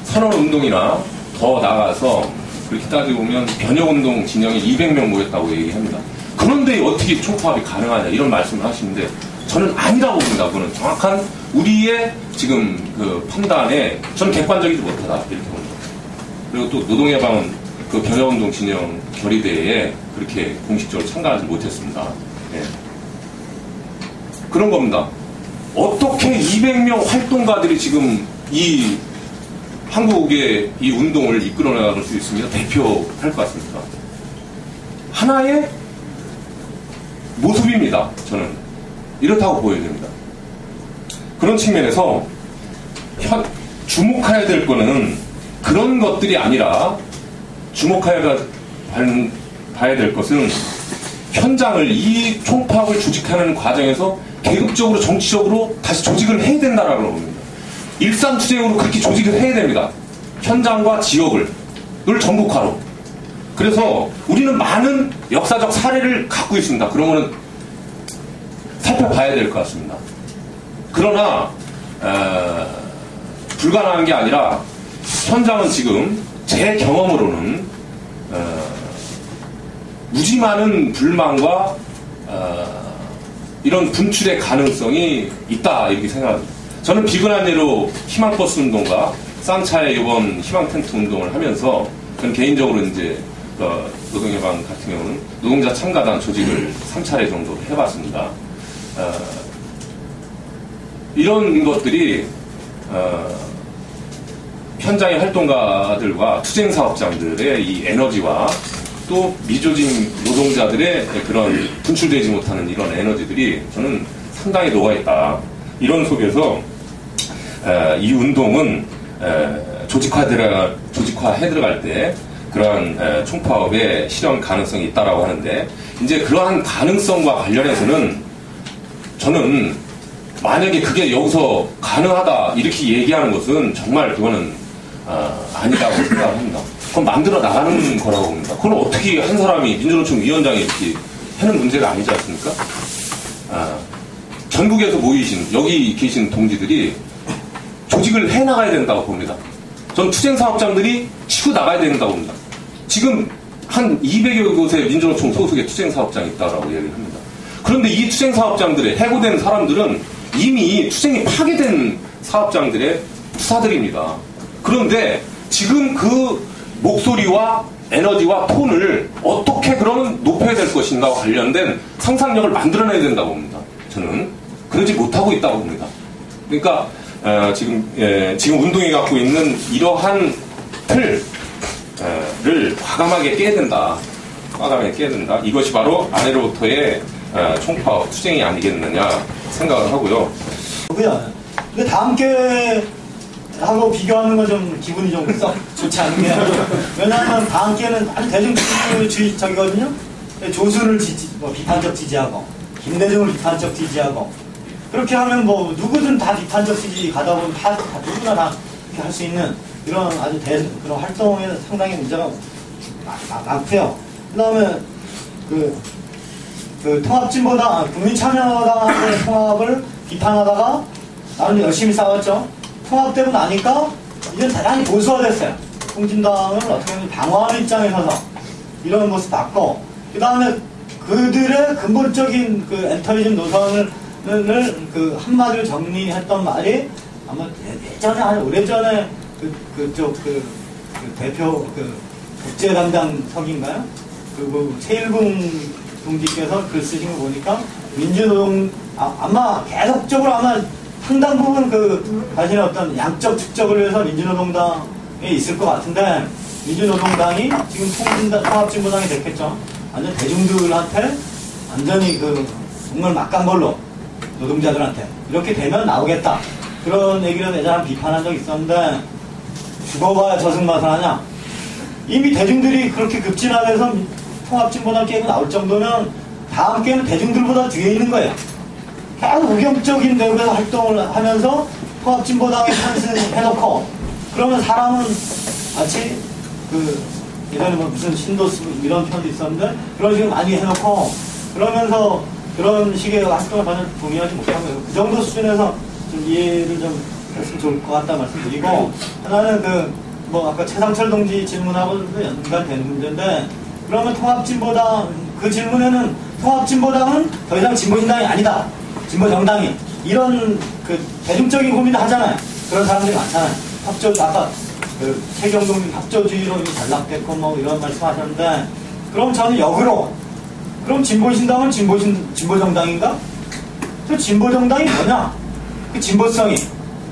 선언운동이나 더 나아가서 그렇게 따지고 보면 변혁운동 진영이 200명 모였다고 얘기합니다. 그런데 어떻게 총파업이 가능하냐 이런 말씀을 하시는데 저는 아니라고 봅니다. 그거는 정확한 우리의 지금 그 판단에 저는 객관적이지 못하다 이렇게 봅니다. 그리고 또 노동해방은 그 변혁운동 진영 결의대회에 그렇게 공식적으로 참가하지 못했습니다. 예. 그런 겁니다. 어떻게 200명 활동가들이 지금 이 한국의 이 운동을 이끌어 나갈 수 있습니까? 대표할 것 같습니까? 하나의 모습입니다. 저는 이렇다고 보여야 됩니다. 그런 측면에서 주목해야 될 거는 그런 것들이 아니라 주목해야 봐야 될 것은 현장을 이 총파업을 조직하는 과정에서 계급적으로 정치적으로 다시 조직을 해야 된다라고 봅니다. 일상투쟁으로 그렇게 조직을 해야 됩니다. 현장과 지역을 늘 전국화로. 그래서 우리는 많은 역사적 사례를 갖고 있습니다. 그런 거는 살펴봐야 될 것 같습니다. 그러나 불가능한 게 아니라 현장은 지금 제 경험으로는 무지 많은 불만과 이런 분출의 가능성이 있다 이렇게 생각합니다. 저는 비근한 예로 희망버스 운동과 쌍차의 이번 희망텐트 운동을 하면서 저는 개인적으로 이제 노동해방 같은 경우는 노동자 참가단 조직을 3차례 정도 해봤습니다. 이런 것들이 현장의 활동가들과 투쟁사업장들의 이 에너지와 또 미조직 노동자들의 그런 분출되지 못하는 이런 에너지들이 저는 상당히 녹아있다. 이런 속에서 이 운동은 조직화해 들어갈 때 그러한 총파업의 실현 가능성이 있다라고 하는데 이제 그러한 가능성과 관련해서는 저는 만약에 그게 여기서 가능하다 이렇게 얘기하는 것은 정말 그거는 아니라고 생각을 합니다. 그건 만들어 나가는 거라고 봅니다. 그건 어떻게 한 사람이 민주노총 위원장이 이렇게 하는 문제가 아니지 않습니까? 전국에서 모이신 여기 계신 동지들이 조직을 해나가야 된다고 봅니다. 전 투쟁사업장들이 치고 나가야 된다고 봅니다. 지금 한 200여 곳의 민주노총 소속의 투쟁사업장이 있다고 얘기를 합니다. 그런데 이 투쟁사업장들의 해고된 사람들은 이미 투쟁이 파괴된 사업장들의 투사들입니다. 그런데 지금 그 목소리와 에너지와 톤을 어떻게 그러면 높여야 될 것인가와 관련된 상상력을 만들어내야 된다고 봅니다. 저는 그러지 못하고 있다고 봅니다. 그러니까 지금 운동이 갖고 있는 이러한 틀을 과감하게 깨야 된다. 과감하게 깨야 된다. 이것이 바로 아내로부터의 총파업 투쟁이 아니겠느냐 생각을 하고요. 근데 다 함께 하고 비교하는 건 좀 기분이 좀 좋지 않은 게 왜냐하면 다 함께는 아주 대중주의적이거든요. 조수를 비판적 지지하고 김대중을 비판적 지지하고 그렇게 하면 뭐 누구든 다 비판적 지지 가다 보면 다 누구나 다 이렇게 할 수 있는 이런 아주 그런 활동에 상당히 문제가 많고요. 그다음에 그 통합진보당 국민참여당의 통합을 비판하다가 나름 열심히 싸웠죠. 통합되고 나니까 이제 대단히 보수화됐어요. 통진당을 어떻게 보면 방어하는 입장에 서서 이런 모습 봤고 그 다음에 그들의 근본적인 그 엔터리즘 노선을 그 한마디로 정리했던 말이 아마 예전에 한 오래전에 그쪽 대표 국제 담당석인가요? 그리고 최일궁 동지께서 글 쓰신 거 보니까 민주노동 아마 계속적으로 아마 상당 부분 자신의 어떤 양적 축적을 위해서 민주노동당에 있을 것 같은데 민주노동당이 지금 통합진보당이 됐겠죠. 완전 대중들한테 완전히 정말 막간벌로 노동자들한테 이렇게 되면 나오겠다. 그런 얘기를 예전에 비판한 적이 있었는데 죽어봐야 저승맛을 하냐. 이미 대중들이 그렇게 급진화돼서 통합진보당 깨고 나올 정도면 다음 게임은 대중들보다 뒤에 있는 거예요. 계속 우경적인 내부에서 활동을 하면서 통합진보당에 탄생해놓고 그러면 사람은 마치 예전에 뭐 무슨 신도스 이런 편도 있었는데 그런 식으로 많이 해놓고 그러면서 그런 식의 활동을 전혀 동의하지 못하고요. 그 정도 수준에서 좀 이해를 좀 했으면 좋을 것 같다 말씀드리고 하나는 뭐 아까 최상철 동지 질문하고도 연관되는 문제인데 그러면 통합진보당 그 질문에는 통합진보당은 더 이상 진보신당이 아니다. 진보정당이 이런 그 대중적인 고민을 하잖아요. 그런 사람들이 많잖아요. 합조 아까 그 최경동 합조주의로 전락됐고 뭐 이런 말씀하셨는데 그럼 저는 역으로 그럼 진보신당은 진보정당인가? 그 진보정당이 뭐냐? 그 진보성이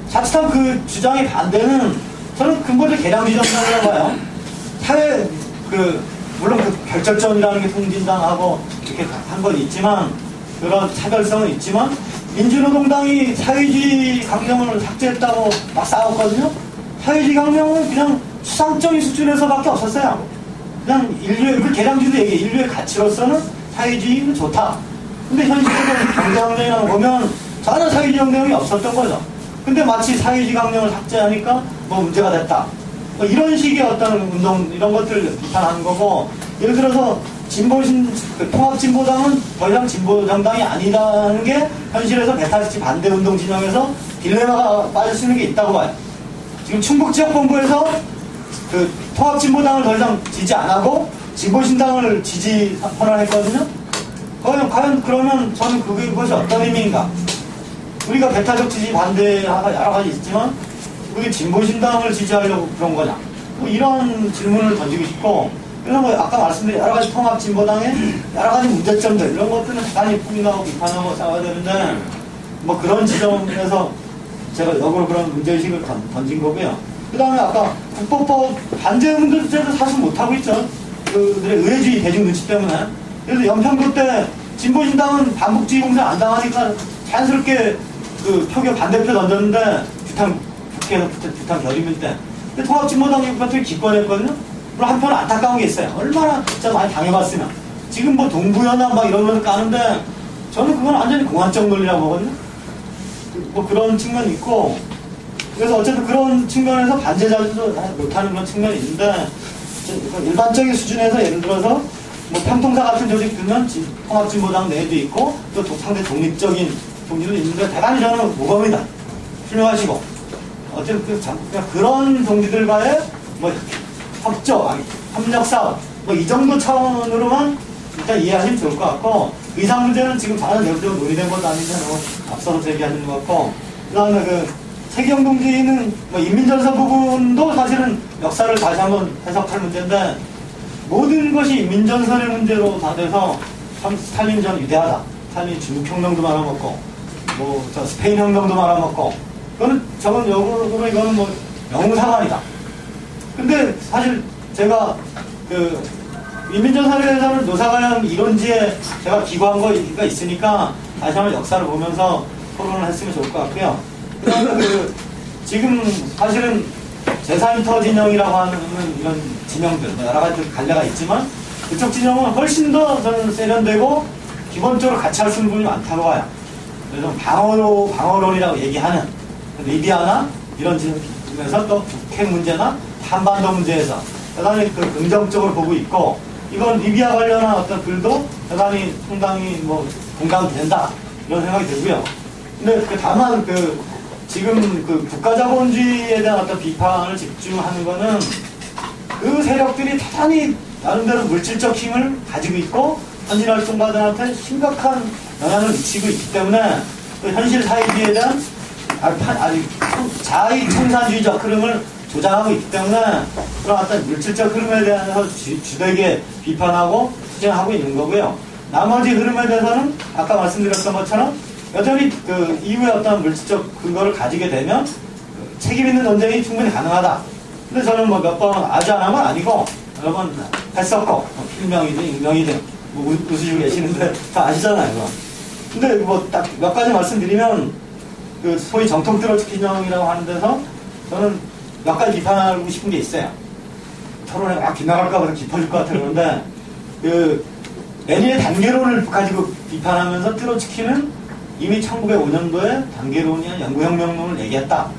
자칫한 그 주장의 반대는 저는 근본적 개량주의정당이라고 봐요. 사회 물론 그 결절점이라는 게 통진당하고 이렇게 한 건 있지만 그런 차별성은 있지만 민주노동당이 사회주의 강령을 삭제했다고 막 싸웠거든요. 사회주의 강령은 그냥 추상적인 수준에서밖에 없었어요. 그냥 인류의 그 개량주의도 얘기해. 인류의 가치로서는 사회주의는 좋다. 근데 현실적으로 경제강령이라고 보면 전혀 사회주의 강령이 없었던 거죠. 근데 마치 사회주의 강령을 삭제하니까 뭐 문제가 됐다. 뭐 이런 식의 어떤 운동 이런 것들을 비판하는 거고 예를 들어서 통합진보당은 더 이상 진보정당이 아니라는 게 현실에서 메타시티 반대운동 진영에서 딜레마가 빠질 수 있는 게 있다고 봐요. 지금 충북지역본부에서 그 통합진보당을 더 이상 지지 안 하고 진보신당을 지지 선언했거든요. 과연 그러면 저는 그것이 어떤 의미인가? 우리가 배타적 지지 반대가 여러 가지 있지만 우리 진보신당을 지지하려고 그런 거냐? 뭐 이런 질문을 던지고 싶고 그래서 뭐 아까 말씀드린 여러 가지 통합진보당의 여러 가지 문제점들 이런 것들은 대단히 포기하고 비판하고 싸워야 되는데 뭐 그런 지점에서 제가 역으로 그런 문제의식을 던진 거고요. 그 다음에 아까 국보법 반대 의문들도 사실 못하고 있죠. 그들의 의회주의 대중 눈치 때문에. 그래서 연평도 때 진보신당은 반복주의 공세 안 당하니까 자연스럽게 그 표결 반대표 던졌는데 국회에서 부탄 결의문 때. 근데 통합진보당이 그것을 기권했거든요. 물론 한편은 안타까운 게 있어요. 얼마나 진짜 많이 당해봤으면. 지금 뭐 동부연합 막 이런 걸 까는데 저는 그건 완전히 공안적 논리라고 보거든요. 뭐 그런 측면이 있고 그래서 어쨌든 그런 측면에서 반제자들도 못하는 그런 측면이 있는데 일반적인 수준에서 예를 들어서 뭐 평통사 같은 조직들은 통합진보당 내에도 있고 또 상대 독립적인 동지도 있는데 대단히 저는 모범이다. 훌륭하시고 어쨌든 그런 동지들과의 뭐 협력사업 뭐 이 정도 차원으로만 일단 이해하시면 좋을 것 같고 의상 문제는 지금 전혀 내부적으로 논의된 것도 아닌데 너무 앞서서 제기하는 것 같고 그 다음에 그 최경 동지는 뭐 인민전선 부분도 사실은 역사를 다시 한번 해석할 문제인데 모든 것이 인민전선의 문제로 다 돼서 참 스탈린 전 위대하다. 스탈린 중국혁명도 말아먹고 뭐 저 스페인 혁명도 말아먹고 저건 역으로 이거는 뭐 영웅사관이다. 근데 사실 제가 그 인민전선에 대해서는 노사관련 이론지에 제가 기고한 거가 있으니까 다시 한번 역사를 보면서 토론을 했으면 좋을 것 같고요. 그 지금 사실은 제4인터 진영이라고 하는 이런 진영들 여러 가지 갈래가 있지만 그쪽 진영은 훨씬 더 저는 세련되고 기본적으로 같이 할 수 있는 부분이 많다고 봐요. 그래서 방어론이라고 얘기하는 리비아나 이런 진영에서 또 북핵 문제나 한반도 문제에서 대단히 그 긍정적으로 보고 있고 이건 리비아 관련한 어떤 글도 대단히 상당히 뭐 공감이 된다 이런 생각이 들고요. 근데 다만 지금 그 국가자본주의에 대한 어떤 비판을 집중하는 거는 그 세력들이 대단히 나름대로 물질적 힘을 가지고 있고 헌신활동가들한테 심각한 영향을 미치고 있기 때문에 현실 사회주의에 대한 자의 청산주의적 흐름을 조장하고 있기 때문에 그런 어떤 물질적 흐름에 대해서 주되게 비판하고 투쟁하고 있는 거고요. 나머지 흐름에 대해서는 아까 말씀드렸던 것처럼 여전히 그 이후에 어떤 물질적 근거를 가지게 되면 책임 있는 논쟁이 충분히 가능하다. 근데 저는 뭐 몇 번 아주 안 한 건 아니고 여러 번 했었고 필명이든 익명이든 뭐 웃으시고 계시는데 다 아시잖아요. 그거. 근데 뭐 딱 몇 가지 말씀드리면 그 소위 정통 트로츠키 진영이라고 하는 데서 저는 몇 가지 비판하고 싶은 게 있어요. 토론에 막 빗나갈까 봐 깊어질 것 같아 그런데 그 레닌의 단계론을 가지고 비판하면서 트로츠키는 이미 1905년도에 단계론이나 영구혁명론을 얘기했다.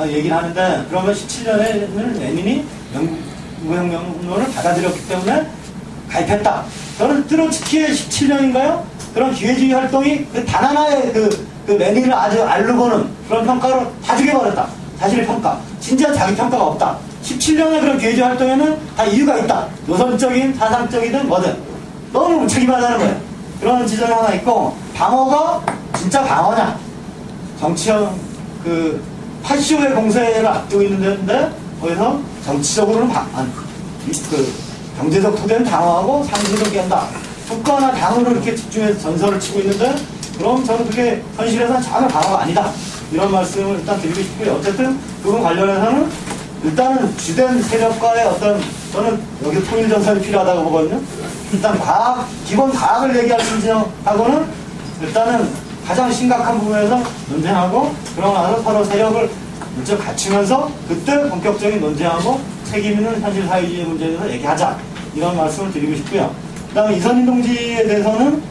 얘기를 하는데 그러면 17년에는 레닌이 인구혁명론을 받아들였기 때문에 가입했다. 저는 뚜로츠키의 17년인가요? 그런 기회주의 활동이 그 단 하나의 그 매니를 아주 알르고는 그런 평가로 다 죽여버렸다. 자신의 평가. 진짜 자기 평가가 없다. 17년의 그런 기회주의 활동에는 다 이유가 있다. 노선적인, 사상적이든 뭐든. 너무 무책임하다는 거예요. 그런 지점이 하나 있고, 방어가 진짜 방어냐? 정치형, 파시오의 공세를 앞두고 있는데, 거기서 정치적으로는 경제적 토대는 방어하고 상징도 깬다. 국가나 당으로 이렇게 집중해서 전설을 치고 있는데, 그럼 저는 그게 현실에서는 전혀 방어가 아니다. 이런 말씀을 일단 드리고 싶고요. 어쨌든 그분 관련해서는 일단은 주된 세력과의 저는 여기 통일전선이 필요하다고 보거든요. 일단 기본 과학을 얘기할 진정하고는 일단은 가장 심각한 부분에서 논쟁하고, 그러고 나서 서로 세력을 물적 갖추면서 그때 본격적인 논쟁하고 책임 있는 현실 사회주의 문제에 대해서 얘기하자. 이런 말씀을 드리고 싶고요. 그 다음에 이선희 동지에 대해서는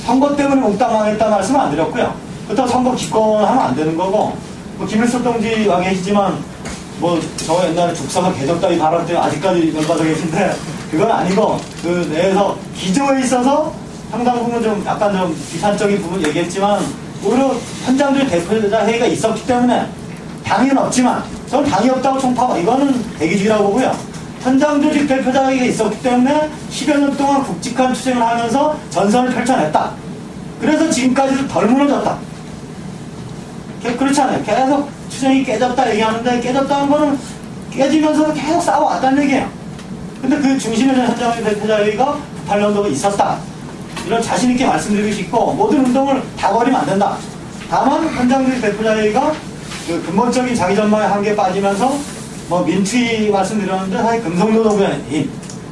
선거 때문에 몽땅 망했다는 말씀은 안 드렸고요. 그렇다고 선거 기권하면 안 되는 거고, 김일성 동지 와 계시지만, 저 옛날에 죽서서 개적 따위 발언 때문에 아직까지 연받아 계신데, 그건 아니고, 그 내에서 기조에 있어서 상당 부분 약간 좀 비판적인 부분 얘기했지만, 오히려 현장주의 대표자 회의가 있었기 때문에, 당위는 없지만, 저는 당이 없다고 총파하고, 이거는 대기주의라고 보고요. 현장 조직 대표자 회의가 있었기 때문에 10여 년 동안 굵직한 투쟁을 하면서 전선을 펼쳐냈다. 그래서 지금까지도 덜 무너졌다. 그렇지 않아요. 계속 투쟁이 깨졌다 얘기하는데, 깨졌다는 거는 깨지면서도 계속 싸워왔다는 얘기예요. 근데 그 중심에 현장 대표자 회의가 98년도가 있었다. 이런 자신있게 말씀드리고 싶고, 모든 운동을 다 버리면 안 된다. 다만 현장 조직 대표자 회의가 그 근본적인 자기 전망의 한계에 빠지면서 민투위 말씀드렸는데, 사실 금속노 노무현이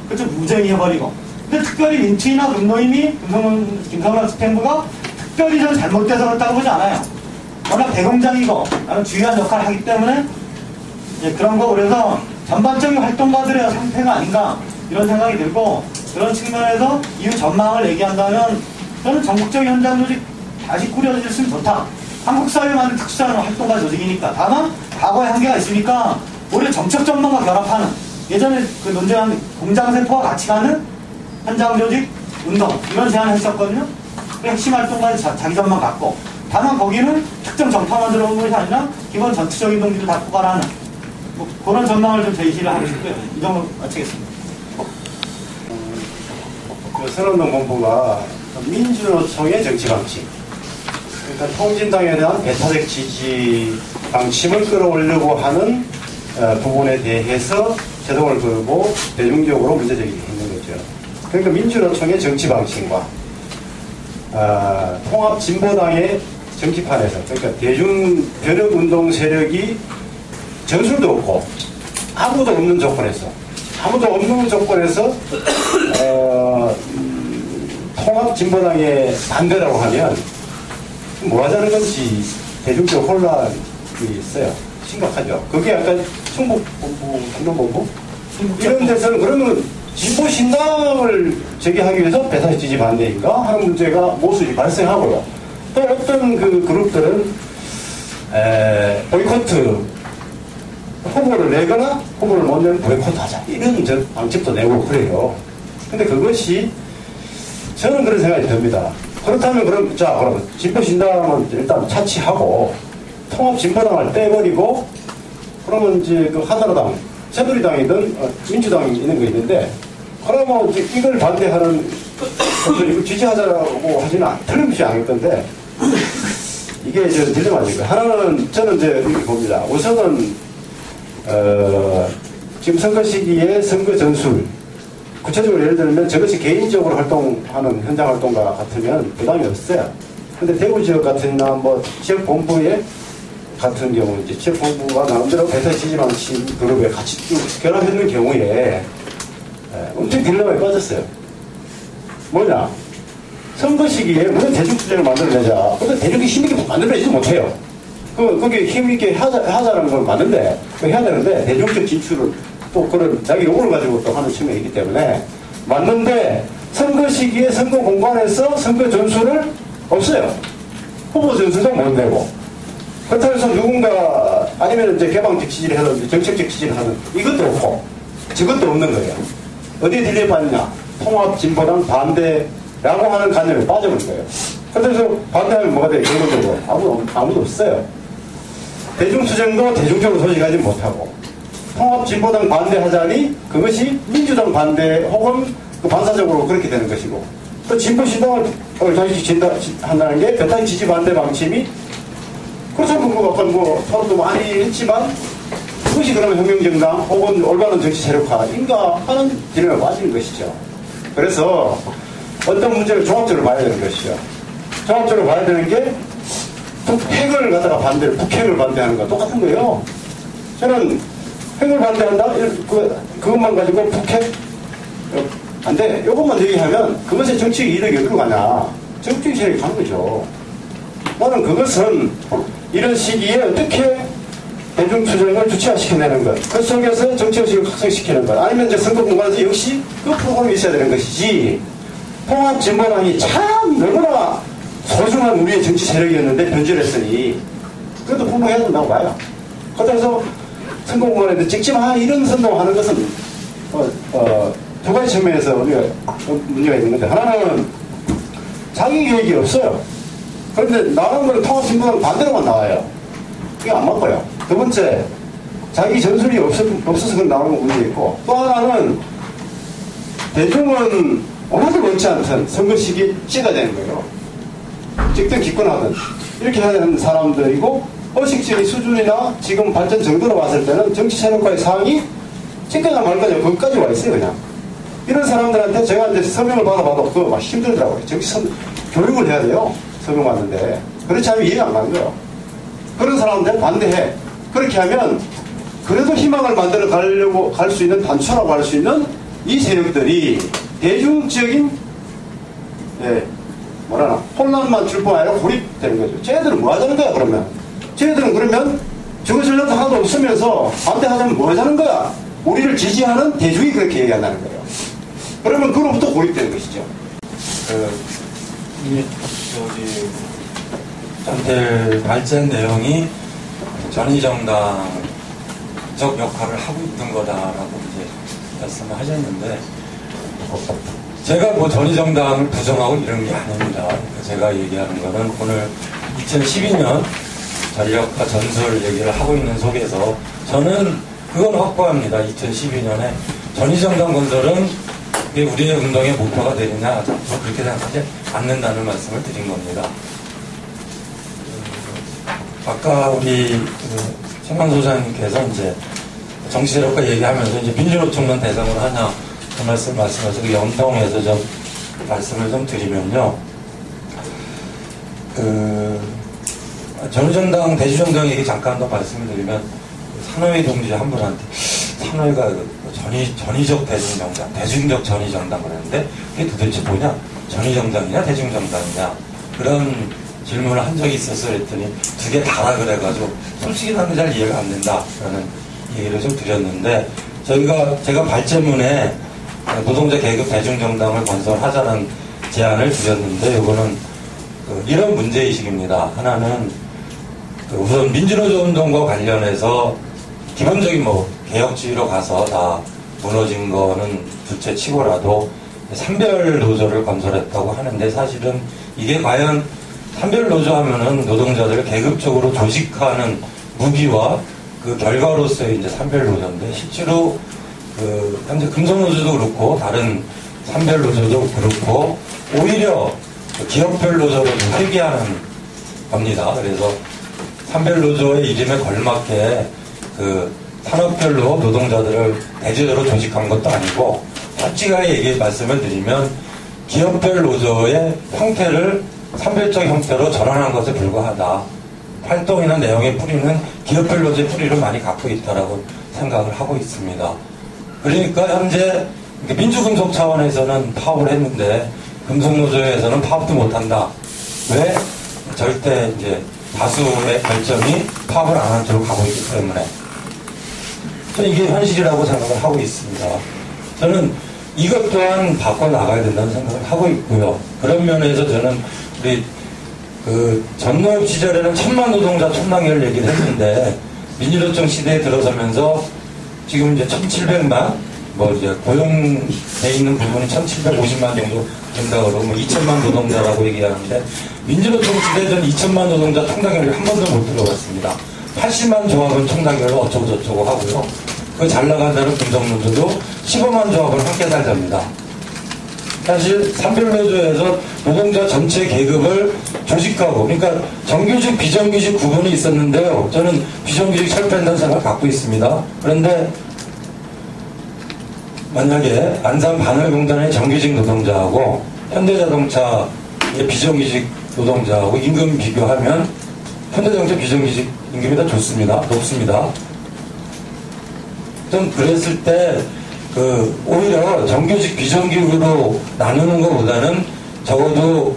그쪽 무죄히 해버리고, 근데 특별히 민투위나 금노임이 김성남 집행부가 특별히 좀 잘못돼서 그렇다고 보지 않아요. 워낙 대공장이고 나는 주요한 역할을 하기 때문에 그런 거. 그래서 전반적인 활동가들의 상태가 아닌가 이런 생각이 들고, 그런 측면에서 이후 전망을 얘기한다면 저는 전국적인 현장 조직 다시 꾸려졌으면 좋다. 한국 사회에 맞는 특수한 활동가 조직이니까. 다만 과거에 한계가 있으니까 오히려 정책 전망과 결합하는, 예전에 그 논쟁한 공장세포와 같이 가는 현장 조직 운동, 이런 제안을 했었거든요. 핵심 활동가의 자기 전망 갖고, 다만 거기는 특정 정파만 들어온 것이 아니라 기본 전투적인 동지를 다 포괄하는 그런 전망을 좀 제시를 하고 싶고요. 이 정도 마치겠습니다. 새로운동 본부가 민주노총의 정치 방식, 그러니까 통진당에 대한 배타적 지지 방침을 끌어올리려고 하는 부분에 대해서 제동을 걸고 대중적으로 문제제기를 했는 거죠. 그러니까 민주노총의 정치 방식과 통합진보당의 정치판에서, 그러니까 대중 변혁운동 세력이 전술도 없고 아무도 없는 조건에서 통합진보당의 반대라고 하면 뭐 하자는 건지 대중적 혼란이 있어요. 심각하죠. 그게 약간 충북본부, 강동본부 이런 데서는 그러면 진보신당을 제기하기 위해서 배타적 지지 반대인가 하는 문제가 모습이 발생하고요. 또 어떤 그 그룹들은 보이콧 후보를 내거나 후보를 못 내면 보이콧하자 이런 방침도 내고 그래요. 근데 그것이 저는 그런 생각이 듭니다. 그렇다면 그럼 진보신당은 일단 차치하고 통합진보당을 빼버리고, 그러면 이제 그 한나라당, 새누리당이든 민주당이 있는 거 있는데, 그러면 이제 이걸 반대하는 분들이 이걸 지지하자라고 하지는 틀림없이 않겠던데, 이게 이제 딜레마죠. 하나는 저는 이제 이렇게 봅니다. 우선은 지금 선거 시기에 선거 전술, 구체적으로 예를 들면 저것이 개인적으로 활동하는 현장 활동가 같으면 부담이 없어요. 근데 대구 지역 같은 지역 본부에 같은 경우 이제 지역 본부가 나름대로 배타 지지 방침 그룹에 같이 쭉 결합했는 경우에 엄청 딜레마에 빠졌어요. 뭐냐? 선거 시기에 우리는 대중 투쟁을 만들어내자. 근데 대중이 힘있게 만들어내지 못해요. 그게 힘있게 하자는 건 맞는데, 해야 되는데, 대중적 진출을 또 그런 자기 요구를 가지고 또 하는 측면이 있기 때문에 맞는데, 선거 시기에 선거 공간에서 선거 전술을 없어요. 후보 전술도 못 내고. 그렇다고 해서 누군가, 아니면 이제 개방적 지지를 하든, 정책적 지지를 하든, 이것도 없고. 저것도 없는 거예요. 어디에 딜레이 빠지냐? 통합진보당 반대라고 하는 관념에 빠져버린 거예요. 그래서 반대하면 뭐가 돼요? 결론적으로 아무도 없어요. 대중투쟁도 대중적으로 소식하지 못하고 통합진보당 반대하자니 그것이 민주당 반대 혹은 그 반사적으로 그렇게 되는 것이고 또 진보신당을 다시 한다는 게 배타인 지지 반대 방침이 그렇죠. 뭐 토론도 많이 했지만 그것이 그러면 혁명정당 혹은 올바른 정치 세력화인가 하는 딜레마에 빠지는 것이죠. 그래서 어떤 문제를 종합적으로 봐야 되는 것이죠. 종합적으로 봐야 되는 게 핵을 갖다가 북핵을 반대하는 거 똑같은 거예요. 저는 핵을 반대한다? 그것만 가지고 북핵 안 돼. 이것만 얘기하면 그것의 정치적 이득이 어디로 가냐. 정치적 세력이 가는 거죠. 나는 그것은 이런 시기에 어떻게 대중투쟁을 주체화시켜내는 것, 그 속에서 정치의식을 각성시키는 것, 아니면 이제 선거 공간에서 역시 그 프로그램이 있어야 되는 것이지, 통합진보당이 참 너무나 소중한 우리의 정치 세력이었는데 변질했으니, 그래도 분명해야 된다고 봐요. 그래서 선거 공간에서 찍지 마, 이런 선동하는 것은, 두 가지 측면에서 우리가 문제가 있는 건데, 하나는 자기 계획이 없어요. 그런데 나가는 건 통합진보당 반대로만 나와요. 이게 안 맞고요. 두 번째, 자기 전술이 없어서 그런 나오는 건 문제 있고, 또 하나는 대중은 원하지 원치 않든 선거 시기에 찍어야 되는 거예요. 찍든 기권하든 이렇게 해야 되는 사람들이고, 의식적인 수준이나 지금 발전 정도로 봤을 때는 정치 세력과의 상황이 찍거나 말거나 거기까지 와 있어요. 그냥 이런 사람들한테 제가 이제 서명을 받아봐도 그거 막 힘들더라고요. 정치 교육을 해야 돼요. 서명 받는데 그렇지 않으면 이해가 안 가는 거예요. 그런 사람들 반대해. 그렇게 하면 그래도 희망을 만들어 가려고 갈 수 있는 단초라고 할 수 있는 이 세력들이 대중적인 혼란만 줄 뿐 아니라 고립되는 거죠. 쟤들은 뭐 하자는 거야 그러면? 쟤들은 그러면 저거 전략도 하나도 없으면서 반대하자면 뭐 하자는 거야? 우리를 지지하는 대중이 그렇게 얘기한다는 거예요. 그러면 그로부터 고립되는 것이죠. 전태 발전 내용이 전위정당적 역할을 하고 있는 거다라고 이제 말씀을 하셨는데, 제가 뭐 전위정당을 부정하고 이런 게 아닙니다. 제가 얘기하는 거는 오늘 2012년 전력과 전술 얘기를 하고 있는 속에서 저는 그건 확고합니다. 2012년에 전위정당 건설은 우리의 운동의 목표가 되느냐, 저 그렇게 생각하지 않는다는 말씀을 드린 겁니다. 아까 우리 최만 소장님께서 이제 정치세력과 얘기하면서 이제 민주노총만 대상으로 하냐 그 말씀하셔서 그 연동해서 좀 말씀을 좀 드리면요. 전위정당, 대주정당 얘기 잠깐 더 말씀을 드리면 산호의 동지 한 분한테 산호회가 전위적 대중정당, 대중적 전위정당 그랬는데 그게 도대체 뭐냐? 전위정당이냐 대중정당이냐? 그런 질문을 한 적이 있었어요. 그랬더니 두 개 다라 그래가지고 솔직히 나는 잘 이해가 안 된다 라는 얘기를 좀 드렸는데, 제가 발제문에 노동자 계급 대중정당을 건설하자는 제안을 드렸는데, 이거는 이런 문제의식입니다. 하나는 우선 민주노조 운동과 관련해서 기본적인 개혁주의로 가서 다 무너진 거는 둘째 치고라도 산별노조를 건설했다고 하는데, 사실은 이게 과연 산별노조 하면은 노동자들을 계급적으로 조직하는 무기와 그 결과로서의 이제 산별노조인데, 실제로 현재 금속노조도 그렇고 다른 산별노조도 그렇고 오히려 기업별 노조로 회귀하는 겁니다. 그래서 산별노조의 이름에 걸맞게 산업별로 노동자들을 대조적으로 조직한 것도 아니고, 솔직하게 말씀을 드리면 기업별 노조의 형태를 산별적 형태로 전환한 것에 불과하다. 활동이나 내용의 뿌리는 기업별 노조의 뿌리를 많이 갖고 있다라고 생각을 하고 있습니다. 그러니까 현재 민주금속 차원에서는 파업을 했는데 금속노조에서는 파업도 못한다. 왜? 절대 이제 다수의 결정이 파업을 안 한 쪽으로 가고 있기 때문에. 저는 이게 현실이라고 생각을 하고 있습니다. 저는 이것 또한 바꿔나가야 된다는 생각을 하고 있고요. 그런 면에서 저는 우리 전노협 시절에는 1000만 노동자 총량을 얘기를 했는데, 민주노총 시대에 들어서면서 지금 이제 1700만 뭐 이제 고용돼 있는 부분이 1,750만 정도 된다 그러고 뭐 2천만 노동자라고 얘기하는데 민주노총 시대 전 2천만 노동자 총당협을 한 번도 못 들어봤습니다. 80만 조합은 총당협을 어쩌고 저쩌고 하고요. 그 잘 나간다는 금속노조도 15만 조합을 함께 살잡니다. 사실 산별노조에서 노동자 전체 계급을 조직하고, 그러니까 정규직, 비정규직 구분이 있었는데요. 저는 비정규직 철폐한다는 생각을 갖고 있습니다. 그런데 만약에 안산 바늘공단의 정규직 노동자하고 현대자동차의 비정규직 노동자하고 임금 비교하면 현대자동차 비정규직 임금이 더 좋습니다. 높습니다. 좀 그랬을 때 오히려 정규직 비정규직으로 나누는 것보다는 적어도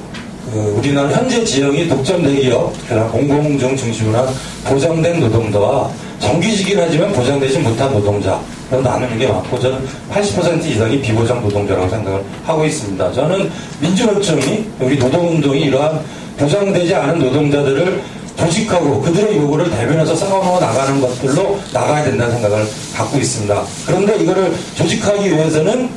우리나라 현재 지형이 독점 대기업, 공공중 중심으로 한 보장된 노동자와 정규직이긴 하지만 보장되지 못한 노동자로 나누는 게 맞고, 저는 80% 이상이 비보장 노동자라고 생각을 하고 있습니다. 저는 민주노총이, 우리 노동운동이 이러한 보장되지 않은 노동자들을 조직하고 그들의 요구를 대변해서 싸워 나가는 것들로 나가야 된다는 생각을 갖고 있습니다. 그런데 이거를 조직하기 위해서는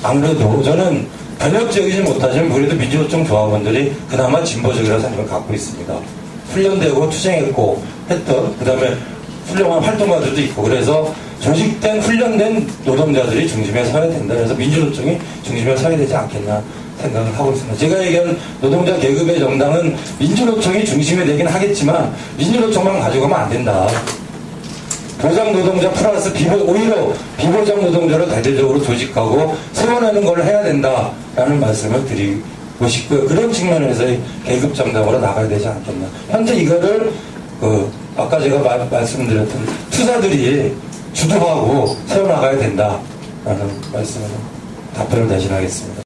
아무래도 저는 변혁적이지 못하지만 그래도 민주노총 조합원들이 그나마 진보적이라는 생각을 갖고 있습니다. 훈련되고 투쟁했고 했던, 그 다음에 훌륭한 활동가들도 있고, 그래서 조직된 훈련된 노동자들이 중심에 서야 된다. 그래서 민주노총이 중심에 서야 되지 않겠나 생각을 하고 있습니다. 제가 얘기한 노동자 계급의 정당은 민주노총이 중심이 되긴 하겠지만 민주노총만 가져가면 안 된다. 보장 노동자 플러스 오히려 비보장 노동자를 대대적으로 조직하고 세워내는 걸 해야 된다라는 말씀을 드리고 싶고요. 그런 측면에서의 계급 정당으로 나가야 되지 않겠나. 현재 이거를 아까 제가 말씀드렸던 투사들이 주도하고 세워나가야 된다라는 말씀으로 답변을 대신하겠습니다.